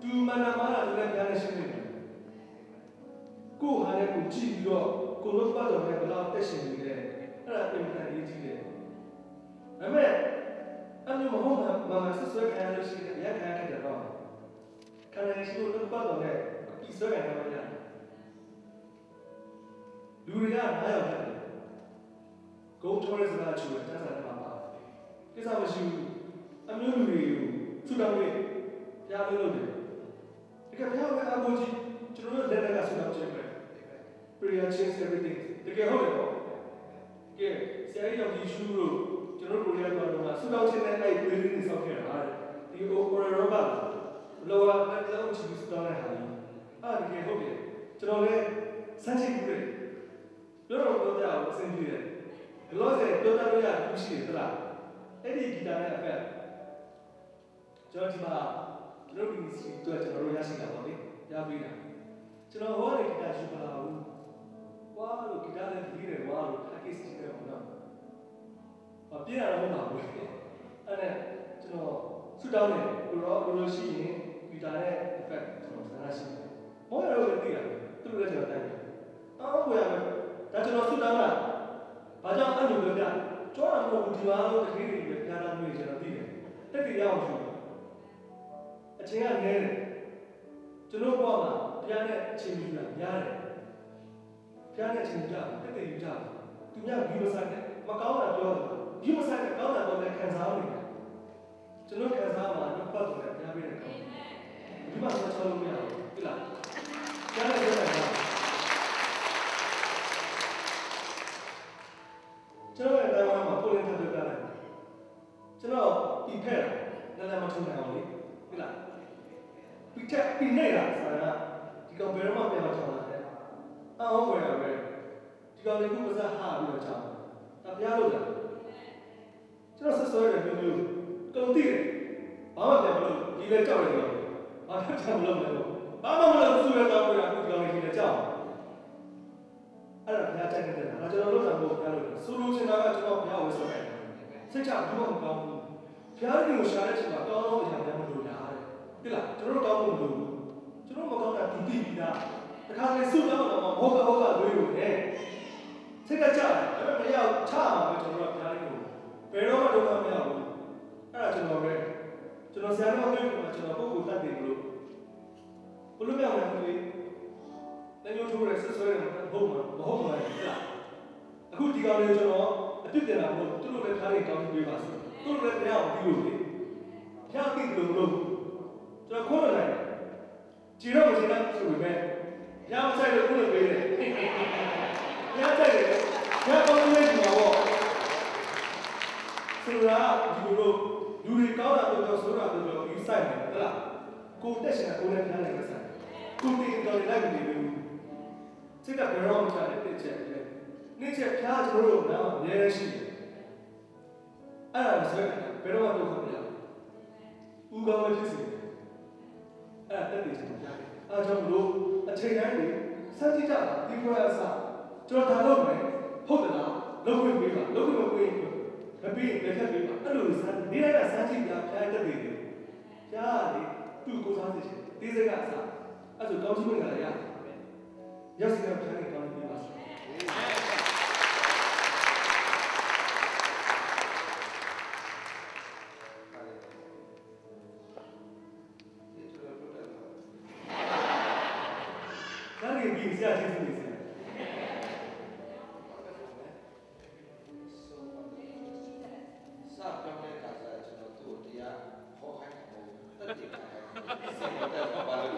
သူမနာမလာလည်းပြန်နေရှိနေတယ်ကိုယ်ဟာလည်းကိုကြည့်ပြီးတော့ကိုယ်လုံးပတ်တော်နဲ့ဘယ်လောက်တက်ရှင်နေလဲအဲ့ဒါပြင်ပြန်ရည်ကြီးတယ်ဒါပေမဲ့အဲ့လိုမဟုတ်မှမဆွဲခံရလို့ရှိရင်ရက်ခံရတဲ့တော့ခံရရှိလို့လုံးပတ်တော်နဲ့ဒီဆွဲခံရမှာရတယ်လူတွေက9ယောက်တယ်ဂုံထော်ရဲစကားချူတယ်တန်းစားတယ်မှာပါကိစ္စမရှိဘူးအမျိုးလူတွေကိုသူ့တော်လေးပြားလို့လုပ်တယ်ဒီကဘုရားရဲ့အဖို့ကြီးကျွန်တော်တို့လက်ထက်ကဆုတောင်းခြင်းပဲ prayer change everything တကယ်ဟုတ်တယ်ပေါ့ကဲဆရာကြီးယောဂီရှုလို့ကျွန်တော်တို့လည်းတော့ဆုတောင်းခြင်းနဲ့အဲ့ဒီလေးတွေဆောက်ခဲ့တာဒီ over robot လောကလက်လုံးချီဆုတောင်းတဲ့ဟာကြီးအဲ့ဒီကဟုတ်တယ်ကျွန်တော်လည်းစမ်းကြည့်ဘူးလေပြောတော့ပြောပြအောင်အဆင်ပြေတယ်ဘလို့လဲပြောတတ်လို့ရခုရှိတယ်သလားအဲ့ဒီဂီတာနဲ့အဖက်ကျွန်တော်ဒီမှာကျွန်တော်ဒီစီတော့ကျွန်တော်တို့ရရှိတာပါလေရပြီးတာကျွန်တော်ဟောတဲ့ဂီတာရှိပါလားဘူးဝါလို့ဂီတာနဲ့ပြီးတယ်ဝါလို့ package ရှိတယ်ပေါ့နော်ပြည့်ရတော့မဟုတ်ပါဘူးအဲ့ဒါကျွန်တော်ဆူတောင်းတယ်လို့ရှိရင်ဂီတာနဲ့ effect ကျွန်တော်ဆန္ဒရှိတယ်မောရတော့သိရတယ်သူတို့လည်းကျွန်တော်တိုင်းတောင်းကိုရမယ်ဒါကျွန်တော်ဆူတောင်းတာဘာကြောင့်အဲ့လိုပြောပြကြောတာမဟုတ်ဘူးဒီမှာလို့တခေးတွေပဲကြားတာမျိုးကျွန်တော်သိတယ်တက်တည်ရအောင်ယူအချိန်ကနည်းတယ်ကျွန်တော်ဘဝမှာတရားနဲ့အချိန်ယူတာများတယ်တရားနဲ့အချိန်ယူတာတက်တည်ယူတာသူများဘီမဆိုင်နဲ့မကောင်းတာပြောတယ်ဘီမဆိုင်နဲ့ကောင်းတာတော့လည်းခံစားနေတယ်ကျွန်တော်ခံစားမှာတော့ပတ်တယ်တရားပေးတယ်ကောင်းဒီမှာဆက်ချလို့မရဘူးဟုတ်လားတရားနဲ့ပြောတာကျွန်တော်ရဲ့တိုင်းမှာပိုလင်းထပ်ပြတာလေကျွန်တော်ဒီဖက်လည်းမထုံနိုင်အောင်လေဟုတ်လားဒီချက်ဒီနေတာဆိုတာဒီကောင်ဘယ်တော့မှပြန်မထောင်လာတဲ့အော်ဝယ်ရပဲဒီကောင်လေးကပစားဟာပြီးတော့ချောင်းဒါပြလို့လားကျွန်တော်ဆက်ဆွဲတယ်မျိုးမျိုးတုံတိတယ်ဘာမှပြန်မလုပ်ဒီလေကြောက်တယ်ကောင်ဘာမှပြန်မလုပ်နဲ့လို့ဘာမှမလုပ်သူ့ရဲ့တောင်းပြတာဒီကောင်လေးဒီလေကြောက်အဲ့ဒါဘုရားကြိုက်တဲ့ဒါကျွန်တော်လုပ်တာမဟုတ်ဘုရားလုပ်တယ်ဆိုလိုချင်တာကကျွန်တော်ဘုရားဝယ်ဆွဲတယ်စိတ်ချဘူးမကောင်းဘူးဘုရားကိုရှာတဲ့ချိန်မှာကောင်းသောအရာများမလို့လားတဲ့လားကျွန်တော်တို့ကောင်းဖို့မလိုဘူးကျွန်တော်မကောင်းတာသူသိပြီးသားတခါလေဆုတောင်းတော့မဟုတ်ကလွေးလို့နဲ့စိတ်ကကြတယ်အဲ့ဒါမရချမှာပဲကျွန်တော်ကဘုရားကိုဘယ်တော့မှဒုက္ခမရဘူးအဲ့ဒါကျွန်တော်ပဲကျွန်တော်ဆရာတော်ပြောမှာကျွန်တော်ပုဂ္ဂိုလ်တတ်တယ်လို့ဘလို့မြောက်တယ်လေလည်းမျိုးထိုးရဲဆွဆွဲတယ်မဟုတ်မှာမဟုတ်မှာလေလားအခုဒီကောင်လေးကျွန်တော်အပြစ်တင်တာမဟုတ်သူတို့လည်းခါးလေးကောင်းပြီးပါစေသူတို့လည်းတရားကိုပြီးလို့လေဖျားသိတယ်လို့ကျွန်တော်ခေါ်လိုက်ကြည်တော့မကြည်တော့ဆိုပေမဲ့ဖျားမဆိုင်လို့ခုလိုပေးတယ်ဖျားဆိုင်တယ်ဖျားကောင်းနေပြီပေါ့ဆိုတာဒီလိုလူတွေကောင်းတာတော့ဆိုတာတော့ယူဆိုင်တယ်ဟုတ်လားကိုတက်ရှင်ကိုလည်းဖျားနိုင်မှာဆိုင်ကိုတင်တော်လိုက်နေပြီစိတ်ကဘယ်တော့မှချတယ်တစ်ချက်လေ နေ့ချက်ဖျားကျွန်တော်တို့နားမှာအများကြီးရှိတယ်အဲ့ဒါဆိုရင်ဘယ်တော့မှတော့မရဘူးဦးကောင်းပဲဖြစ်စီတယ်အဲ့ဒါတက်နေကျွန်တော်ကြားတယ်အဲ့ကြောင့်မလို့အချိန်တိုင်းနေစမ်းကြည့်ကြတာဒီလိုအစားကျွန်တော်ဒါလုပ်မယ်ဟုတ်တယ်လားလုပ်ခွင့်ပေးပါလုပ်ခွင့်မပေးဘူးမပေးရင်လက်ထပ်ပေးပါအဲ့လိုစမ်းနေလိုက်တာစမ်းကြည့်ပြဖျားတက်နေတယ်ဖျားလေသူ့ကိုစားစီချင်တေးစိတ်ကအစားအဲ့ဆိုကောင်းချီးမင်္ဂလာရရောက်စီကဖျားနေကောင်းပြီးပါဆရာကျေးဇူးတင်ပါတယ်စာပြောင်းတဲ့အခါကျကျွန်တော်တို့တရားဟောခိုင်းတယ်တက်တည်ခိုင်းတယ်စေတပါလို့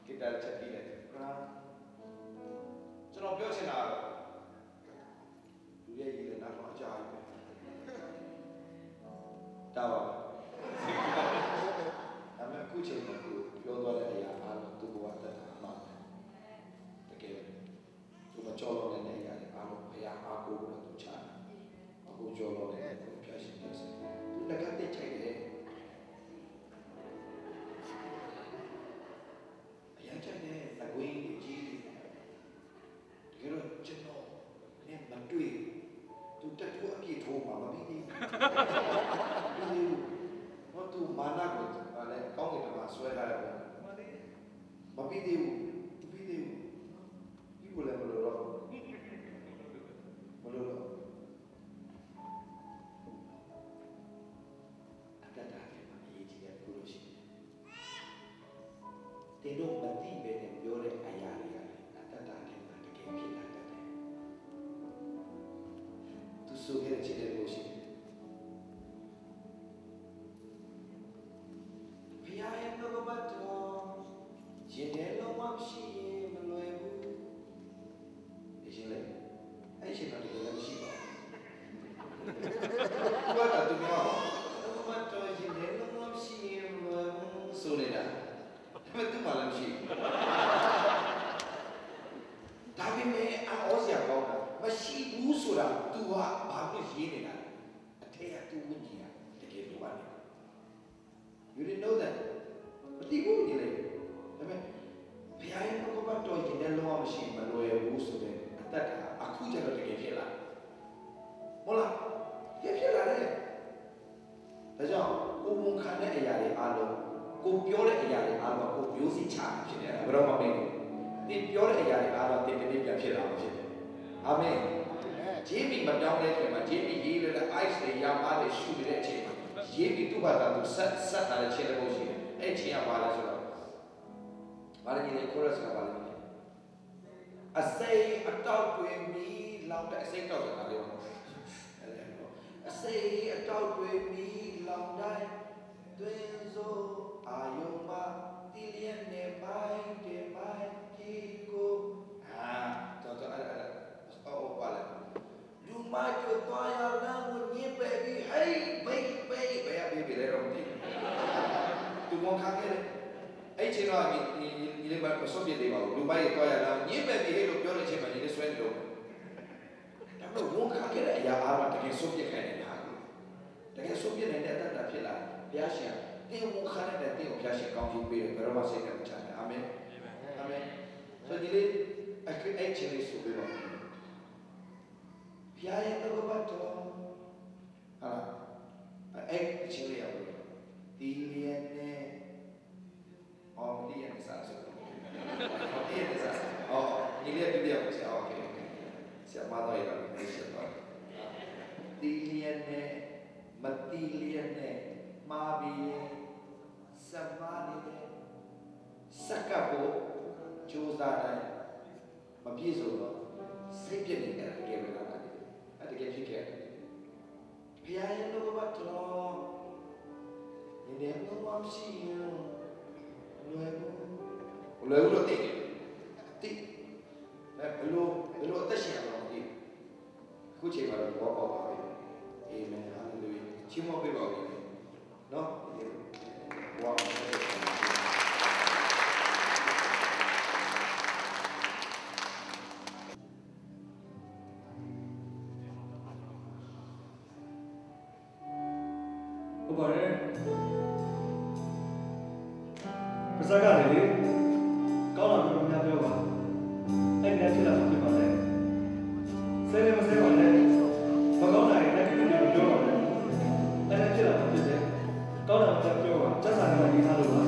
ကိတ္တချက်ပြီးတယ်ကျွန်တော်ပြောချင်တာလူရဲ့ရည်လည်းနောက်တော့အကြာကြီးပဲတာပါဒါပေမဲ့အခုချိန်မှာပြောသွားတဲ့အရာအားလုံးသူ့ဘဝတက်တာမှတကယ်သူမကြောက်လို့လည်းနေရတယ်အားလုံးဘုရားအားကိုးလို့သူချတာအခုကြောက်လို့လည်းသူဖျားရှင်နေစေသူလက်ကတက်ချိုက်တယ်အရင်ချိုက်တယ်လက်ဝဲကြီးတကယ်တော့ကျွန်တော်နဲ့မတွေ့သူတက်ဖို့အပြည့်ထိုးမှာမပြီးဘူးဘာသူမာနကိုလည်းကောင်းကင်မှာဆွဲထားတယ်မပြီးသေးဘူးဒီကိုလည်းမလို့တော့အတ္တတာကလည်းအရေးကြီးတယ်လို့ရှိတယ်တင်တို့မသိပဲနဲ့ပြောတဲ့အရာတွေကအတ္တတာကလည်းတကယ်ဖြစ်လာတတ်တယ်သူဆိုခဲ့တဲ့ခြေတဲ့လို့ရှိတယ်ဘုရားရဲ့နှုတ်ကပတ်တော်ရင်ထဲလုံးဝမရှိရင်မလွယ်ဘူးဒီရှင်လေအဲ့ရှင်တော့ဒီလိုမရှိပါဘူးဘာသာသူပြောနှုတ်ကပတ်တော်ရင်ထဲလုံးဝမရှိရင်မလွယ်ဘူးဆိုနေတာဒါပေမဲ့သူမှလည်းမရှိဘူးဒါပေမဲ့အော်စရာကောင်းတာမရှိဘူးဆိုတာ तू ကဘာလို့ရေးနေတာအထက်က तू ဝင်ကြီးတကယ်လိုပါနေ You didn't know that မသိဘူးဒီလေဒါပေမဲ့ဘုရားရဲ့နှုတ်ကပတ်တော်ရင်ထဲလုံးဝမရှိမလွယ်ဘူးဆိုတဲ့အတ္တကအခုကျတော့တကယ်ဖြစ်လာဟုတ်လားဖြစ်လာတယ်ဒါကြောင့်ကိုဝန်ခံတဲ့အရာတွေအားလုံးကိုပြောတဲ့အရာတွေအားလုံးကိုမျိုးစိချဖြစ်နေတာဘယ်တော့မှမမေ့ဘူးဒီပြောတဲ့အရာတွေအားလုံးတင်တင်ပြန်ဖြစ်လာမှာဖြစ်တယ်အာမင်ဂျေမီမပြောင်းတဲ့အချိန်မှာဂျေမီရေးတဲ့ ice တွေရောင်းအားတွေရှူနေတဲ့အချိန်မှာရေးပြီးသူ့ဘာသာသူဆက်တာတဲ့ခြေတစ်ပုတ်ရှိတယ်အဲ့ချိန်ကဘာလဲဆိုတော့ဘာလဲဒီ chorus ကဘာလဲအစိမ်းအတောက်တွင်မီလောင်တဲ့အစိမ်းတောက်ဆိုတာလေးပါအစိမ်းအတောက်တွင်မီလောင်တိုင်းတွင်စို့အာယုံမတီလျက်နေပိုင်းတဲ့ပိုင်းဒီကိုတော့အဲ့အော်ပါလေလူမကျွတ်သွားရလမ်းကိုညစ်ပဲပြီးဟေးဘေးဘယ်လေတော့မသိသူမခါခဲ့တယ်အဲ့ချိန်တော့ဒီလေးပါဆော့ပြသေးပါဘူးလူမိုက်သွားရလမ်းညစ်ပဲပြီးလို့ပြောတဲ့ချိန်မှာဒီလေးဆွဲနေတော့ဒါပေမဲ့ဝန်ခါခဲ့တဲ့အရာအားလုံးတကယ်ဆော့ပြခိုင်းနေတာတကယ်ဆော့ပြနေတဲ့အတ္တဖြစ်လာဘုရားရှင်တင်းဝန်ခါတဲ့တင်းကိုဘုရားရှင်ကောင်းကြီးပေးတယ်ဘယ်တော့မှစိတ်နဲ့မချမ်းအာမင်အာမင်ဆိုဒီလေးအဲ့ချိန်လေးဆိုပြီးတော့ဘုရားရဲ့နှုတ်ကပတ်တော်ဟာအဲ့ချင်းလေးရောက်လို့ဒီလျက်နဲ့အော်ဒီရနေစားဆိုဒီရနေစားအော်ဒီလျက်ဒီလျက်ဆရာโอเคဆရာမတော်ရတော့နေဆက်တော့ဒီလျက်နဲ့မတီလျက်နဲ့မာဘီစမာနေတဲ့စကပ်ဖို့ကြိုးစားတိုင်းမပြည့်စုံတော့စိတ်ပြည့်နေတာတကယ်ပဲလားအဲ့တကယ်ဖြစ်ခဲ့တယ်ဘုရားရဲ့နှုတ်ကပတ်တော်ဒီနေ့လုံးဝမရှိရင်လွယ်ဘူးလို့သိတယ်ဘယ်လိုအသက်ရှင်ရအောင်ဒီခုချိန်မှာတော့ဘောပေါက်ပါပဲအာမင်ဟာလေလုယာချီးမွမ်းပေးပါဦးနော်ဝါ ကောင်းတာများပြောပါအဲ့ဒီဖြစ်လာမှဖြစ်ပါလေဆဲတယ်မဆဲပါနဲ့မကောင်းတာတွေတက်ကြည့်ပြီးပြောပါမယ်အဲ့ဒီဖြစ်လာမှဖြစ်တယ်ကောင်းတာမှပြောပါစက်စာကရေးထားလို့ပါ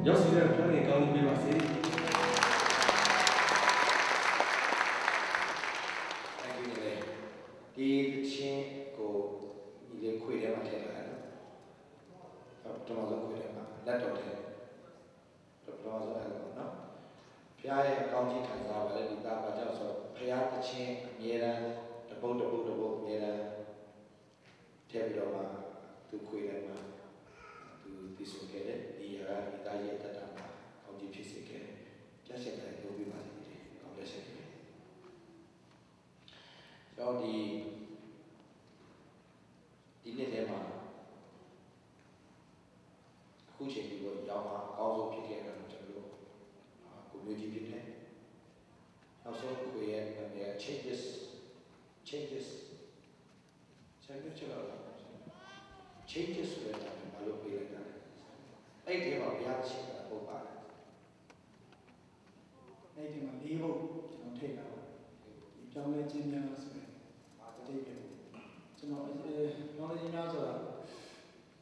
ရောက်စီတဲ့ပြောနေကောင်းကြီးပေးပါစေ Thank you ဒီချင်းကိုဒီလေးခွေထဲမှာထည့်ထားတယ်နော်။တော်တော်ဆုံးခွေထဲမှာလက်တော်ထဲတော်တော်ဆုံးအဲ့လိုနော်။ဖခင်ရဲ့ကောင်းကြီးခံစားပါလေဒီသားပါကြောင့်ဆိုဖခင်တစ် ချင်းအမြဲတမ်းတပုတ်အမြဲတမ်းထည့်ပြီးတော့မှသူခွေတယ်မှာသူသိဆိုခဲ့တယ်ဒီရကမိသားရဲ့တတ်တာမှာကောင်းကြီးဖြစ်စေခဲ့တယ်ကြက်ချက်တိုင်းလုပ်ပြီးပါသေးတယ်ကောင်းလက်ချက်တွေကျွန်တော်ဒီနေ့ထဲမှာအခုချိန်ဒီလိုရောက်မှာအကောင်းဆုံးဖြစ်ခဲ့တာကျွန်တော်တို့ကိုမျိုးကြီးဖြစ်တယ်နောက်ဆုံးခွေရဲ့နာမည် changes ဆိုတဲ့ဘာလို့ပြေးလိုက်တာလဲအဲ့ဒီမှာဘုရားရှိတာပုတ်ပါတယ်အဲ့ဒီမှာ၄ဘုတ်ကျွန်တော်ထည့်တာပါဒီကြောင်းလဲချင်းများဆိုရင်အတိတ်ပဲကျွန်တော်ကြောင်းလဲချင်းများဆိုတာ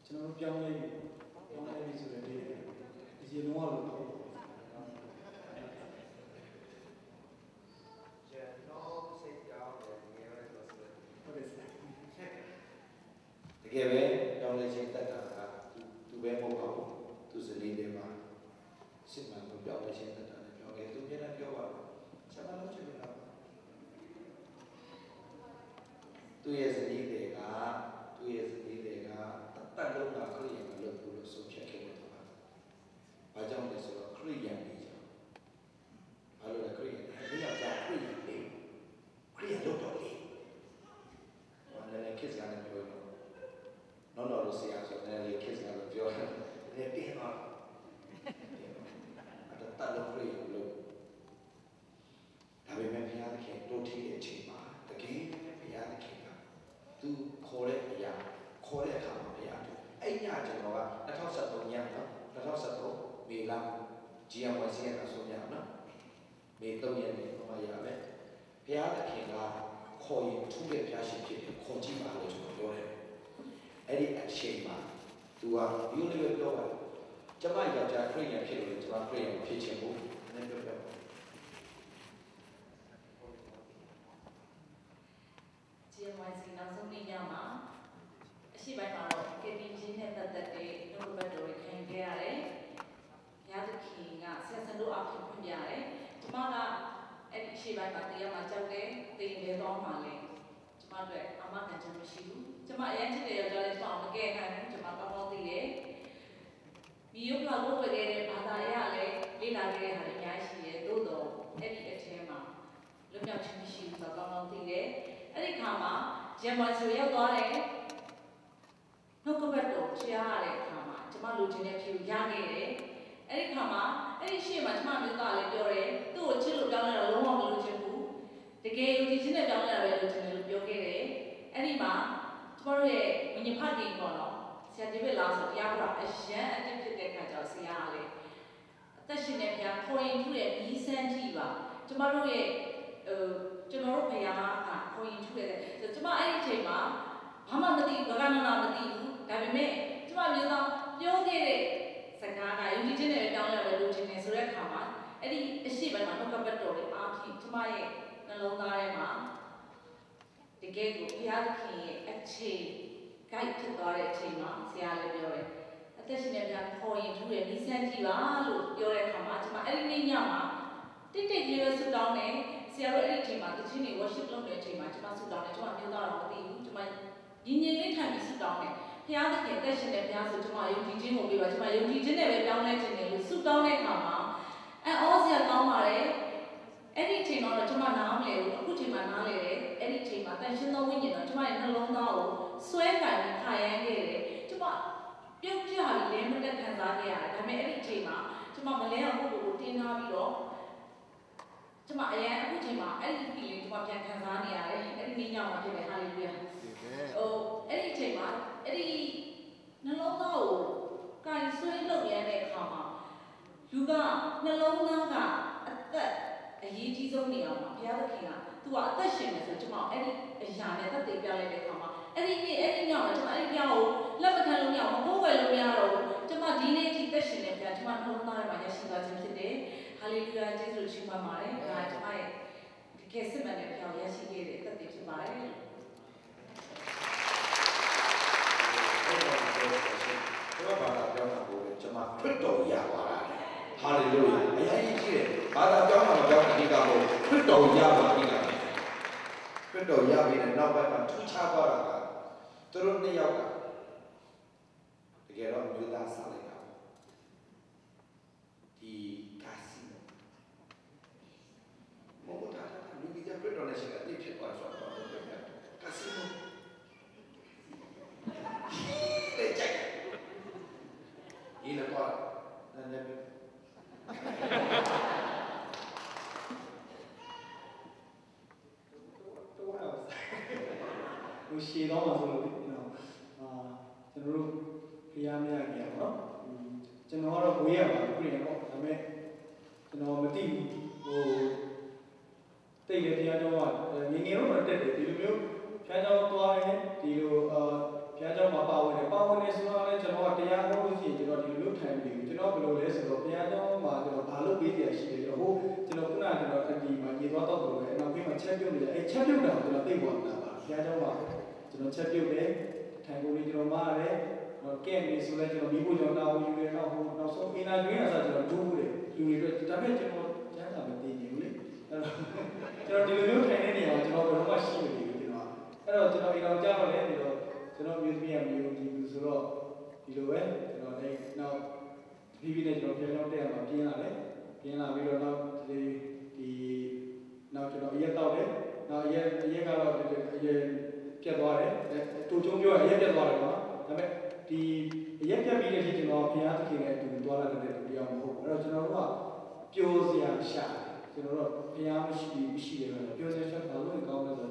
ကျွန်တော်တို့ပြောင်းလဲပြီဆိုတဲ့ဒီရေလုံးဝလို့ဟုတ်တကယ်ပဲကြောင်းလဲချင်းတက်တာကသူပဲမဟုတ်ပါဘူးသူစလေးတွေမှာစစ်မှန်ကိုကြောင်းလဲချင်းတက်တာလည်းပြောခဲ့သူပြန်လည်းပြောပါဆက်မလို့ချင်တာသူရဲ့စလေးတွေကတတ်လုံးကခရိယံမလုပ်ဘူးလို့ဆိုဖြတ်ခဲ့တယ်ပါ။ဘာကြောင့်လဲဆိုတော့ခရိယံနေကြ။ဘာလို့လဲခရိယံဒီကကြာခရိယံနေခရိယံလုပ်တော့လေ။ဘာလဲခစ်စကနေပြောတော့လို့ဆရာဆိုတယ်လေခစ်စကနေပြောတယ်လေတင်းတော့အဲ့ဒါတတ်လို့ခရိယံလို့ဒါပေမဲ့ဘုရားသခင်တိုးထီးတဲ့အချိန်မှာတကယ်ဘုရားသခင်ကသူခေါ်တဲ့အရာခေါ်တဲ့အခါမှာဘုရားအဲ့ညကျွန်တော်က2013ညနော်2013မေလ GMYC ကဆိုညနော်မေ3ရက်နေ့တော့ရမယ်ဘုရားသခင်ကခေါ်ရင်ထူးတဲ့ဘုရားရှင်ဖြစ်တယ်ခေါ်ကြည့်ပါလို့ကျွန်တော်ပြောတယ်အဲ့ဒီအချိန်မှာသူကဒီလိုမျိုးပြောပါတယ်ကျမယောက်ျားခရိယံဖြစ်လို့ကျွန်တော်ခရိယံဖြစ်ချင်ဘူးနည်းပြောပြGMYC နောက်ဆုံးနေ့ညမှာအရှိပိုင်းမှာတော့ KTG နဲ့ပတ်သက်တဲ့နှုတ်ဘတ်တော်ခံခဲ့ရတယ်။ဘုရားသခင်ကဆက်စပ်လို့အဖြစ်ဖွင့်ပြရတယ်။ကျမကအဲ့ဒီအရှိပိုင်းမှာတရားမှာကြောက်တယ်တင်လဲတော့မှလဲကျမတို့အမကန်ချက်မရှိဘူး။ကျမအရင်ချစ်တဲ့ယောက်ျားလေးကျမမကဲနိုင်ဘူးကျမကောင်းကောင်းသိတယ်။ဒီရုပ်လောက်ဝယ်ခဲ့တဲ့ဘာသာရေးကလည်းလေ့လာခဲ့တဲ့ဟာတွေအများကြီးရှိတယ်။သို့တော့အဲ့ဒီအထဲမှာလွတ်မြောက်ခြင်းမရှိဘူးဆိုတော့ကောင်းကောင်းသိတယ်။အဲ့ဒီခါမှာဂျမ်မာဆိုရောက်သွားတယ်နှုတ်ကပတ်တော်ကြားရတဲ့အခါမှာကျမလူချင်းတဲ့ဖြူရခဲ့တယ်အဲ့ဒီခါမှာအဲ့ဒီရှေ့မှာကျမမျိုးသားလည်းပြောတယ်သူ့ကိုချစ်လို့ပြောင်းလဲတော့လုံးဝမလို့ချင်ဘူးတကယ်ယူကြည်ချင်းနဲ့ပြောင်းလဲတာပဲလို့ချင်တယ်လို့ပြောခဲ့တယ်အဲ့ဒီမှာကျမတို့ရဲ့မင်းဖတ်တင်ပေါ့နော်ဆရာဒီဘက်လာဆိုတရားတော်အရန်အတိတ်ဖြစ်တဲ့ခါကျတော့ဆရာကလည်းအသက်ရှင်တဲ့ဘုရားခေါ်ရင်ထူးတဲ့မီးစမ်းကြည့်ပါကျမတို့ရဲ့ကျွန်တော်တို့ဘုရားကခေါ်ရင်ထူးတယ်ဆိုကျမအဲ့ဒီအချိန်မှာဘာမှမသိဘူးဘာကနာမသိဘူးဒါပေမဲ့ကျမမျိုးသားပြောခဲ့တဲ့စကားကယုံကြည်ခြင်းနဲ့တောင်းရတဲ့လူချင်းတွေဆိုတဲ့အခါမှာအဲ့ဒီအရှိပိုင်းမှာနှုတ်ကပတ်တော်လေးအားဖြင့်ကျမရဲ့နှလုံးသားထဲမှာတကယ်ကိုဘုရားသခင်ရဲ့အခြေဂိုက်ဖြစ်သွားတဲ့အချိန်မှာဆရာလည်းပြောတယ်အသက်ရှင်တဲ့ဘုရားခေါ်ရင်ထူးတယ်နိစမ်းကြည့်ပါလို့ပြောတဲ့အခါမှာကျမအဲ့ဒီနေ့ညမှာတိတ်လေးပဲဆုတောင်းတယ်ဆရာတို့အဲ့ဒီအချိန်မှာတခြင်းတွေ worship လုပ်တဲ့အချိန်မှာကျမဆုတောင်းတယ်ကျမမျိုးသားတော့မသိဘူးကျမညီညီလေးထိုင်ပြီးဆုတောင်းတယ်ဘုရားသခင်တက်ရှင်တဲ့ဘုရားဆိုကျမယုံကြည်ခြင်းကိုပေးပါကျမယုံကြည်ခြင်းနဲ့ပဲပြောင်းလဲခြင်းတယ်လို့ဆုတောင်းတဲ့အခါမှာအော်ဆရာကောင်းပါတယ်အဲ့ဒီအချိန်တော့ကျမနားမလဲဘူးအခုချိန်မှာနားလဲတယ်အဲ့ဒီအချိန်မှာတန်ရှင်းသောဝိညာဉ်တော်ကျမရဲ့နှလုံးသားကိုဆွဲကင်ပြီးခါရမ်းခဲ့တယ်ကျမပြုတ်ကြပြီးလဲမတက်ခံစားခဲ့ရတယ်ဒါပေမဲ့အဲ့ဒီအချိန်မှာကျမမလဲအောင်ကိုယ်ကိုတင်းထားပြီးတော့ကျမအရင်အခုချိန်မှာအဲ့ဒီ feeling ကျမပြန်ခံစားနေရတယ်အဲ့ဒီနေ့ညမှာဖြစ်တယ်ဟာလေလုယာအဲ့ဒီအချိန်မှာအဲ့ဒီနှလုံးသားကိုကင်ဆွဲလုပ်ရတဲ့အခါမှာလူကနှလုံးသားကအသက်အရေးကြီးဆုံးနေရာမှာဘုရားသခင်ကသူကအသက်ရှင်နေဆိုကျမအဲ့ဒီအရာနဲ့သက်သေပြလိုက်တဲ့အခါမှာအဲ့ဒီနေ့အဲ့ဒီညမှာကျမအဲ့ဒီပြားကိုလက်မခံလို့မရဘူးမဟုတ်ပဲလို့မရတော့ဘူးကျမဒီနေ့ဒီသက်ရှင်နေပြားကျမနှလုံးသားထဲမှာရရှိသွားခြင်းဖြစ်တယ်ဟာလေလုယာကျေးဇူးရှင်ပါပါတယ်ဒါကျမရဲ့တကယ်စစ်မှန်တဲ့ပြားရရှိခဲ့တဲ့သက်သေဖြစ်ပါတယ်ကျွန်တော်ဘာသာပြောတာကိုကျွန်မခွတ်တော်ရပါလားဟာလေလုယာအရင်ကြီးတယ်ဘာသာပြောတာမပြောတာဒီကမို့ခွတ်တော်ရပါဒီက တ်တော်ရပြီနဲ့နောက်ပိုင်းမှာထူးခြားသွားတာကသူတို့နှစ်ယောက်ကတကယ်တော့မျိုးသားစားလိုက်တာဒီကာစီနိုမော်တာလူကြီးကတွေ့တော်နဲ့ရှိတာတိဖြစ်သွားဆိုတော့ကာစီနိုလေကြိုက်ဒီလိုတော့နည်းနည်းဟိုရှည်တော့မှာဆိုလို့ကျွန်တော်တို့ဖျားမရကြပါတော့ကျွန်တော်ကတော့ဝေးရပါဘူးပြင်ပေါ့ဒါပေမဲ့ကျွန်တော်မသိဘူးဟိုတိတ်လေဖျားတော့ငငယ်တော့တက်တယ်ဒီလိုမျိုးဖျားတော့သွားရင်ဒီလိုဖျားတော့မှာပါဝင်တယ်ဆိုတော့လည်းကျွန်တော်တရားဟောလို့ရှိရင်ကျွန်တော်ဒီလိုလုပ်ထိုင်ပြီးကျွန်တော်ဘယ်လိုလဲဆိုတော့ဖျားတော့မှာကျွန်တော်ဘာလို့ပေးကြရရှိတယ်ဟိုကျွန်တော်ခုနကကျွန်တော်ဒီမှာရေသွားတော့လို့ပဲနောက်ပြီးမှချက်ပြုတ်နေတယ်အဲချက်ပြုတ်တာကိုကျွန်တော်သိပေါ်တာပါဖျားတော့မှာကျွန်တော်ချက်ပြုတ်တယ်ထိုင်ကုန်လေးကျွန်တော်မားတယ်ကဲနေဆိုလဲကျွန်တော်မိဖို့ကျွန်တော်တောင်းယူတယ်နောက်ဆုံးအင်တာကျွေးရစားကျွန်တော်ဒူးတယ်ယူနေတော့ဒါပေမဲ့ကျွန်တော်ကျန်းစာမသိနေဘူးလေအဲ့တော့ကျွန်တော်ဒီလိုမျိုးထိုင်နေနေအောင်ကျွန်တော်ဘယ်တော့မှရှိမနေဘူးကျွန်တော်အဲ့တော့ကျွန်တော်အင်တာကြားတော့လည်းဒီတော့ကျွန်တော်မျိုးသမီးရမျိုးဒီလိုဆိုတော့ဒီလိုပဲကျွန်တော်လည်းနောက်ပြီးပြီးနဲ့ကျွန်တော်ပြန်ရောက်တဲ့အခါမှာပြင်းလာတယ်ပြင်းလာပြီးတော့နောက်ဒီနောက်ကျွန်တော်အရက်တောက်တယ်နောက်အရက်ကတော့အရက်ပြတ်သွားတယ်တူချုံပြောအရက်ပြတ်သွားတယ်ကွာဒါပေမဲ့ဒီအရက်ပြတ်ပြီးတဲ့ချိန်ကျွန်တော်ဘုရားသခင်နဲ့အတူသွားလာတဲ့လူတရားမဟုတ်ဘူးအဲ့တော့ကျွန်တော်တို့ကပျော်စရာရှာကျွန်တော်တို့ဘုရားမရှိတယ်လို့ပျော်စရာရှာဘာလို့ကောင်းလဲဆို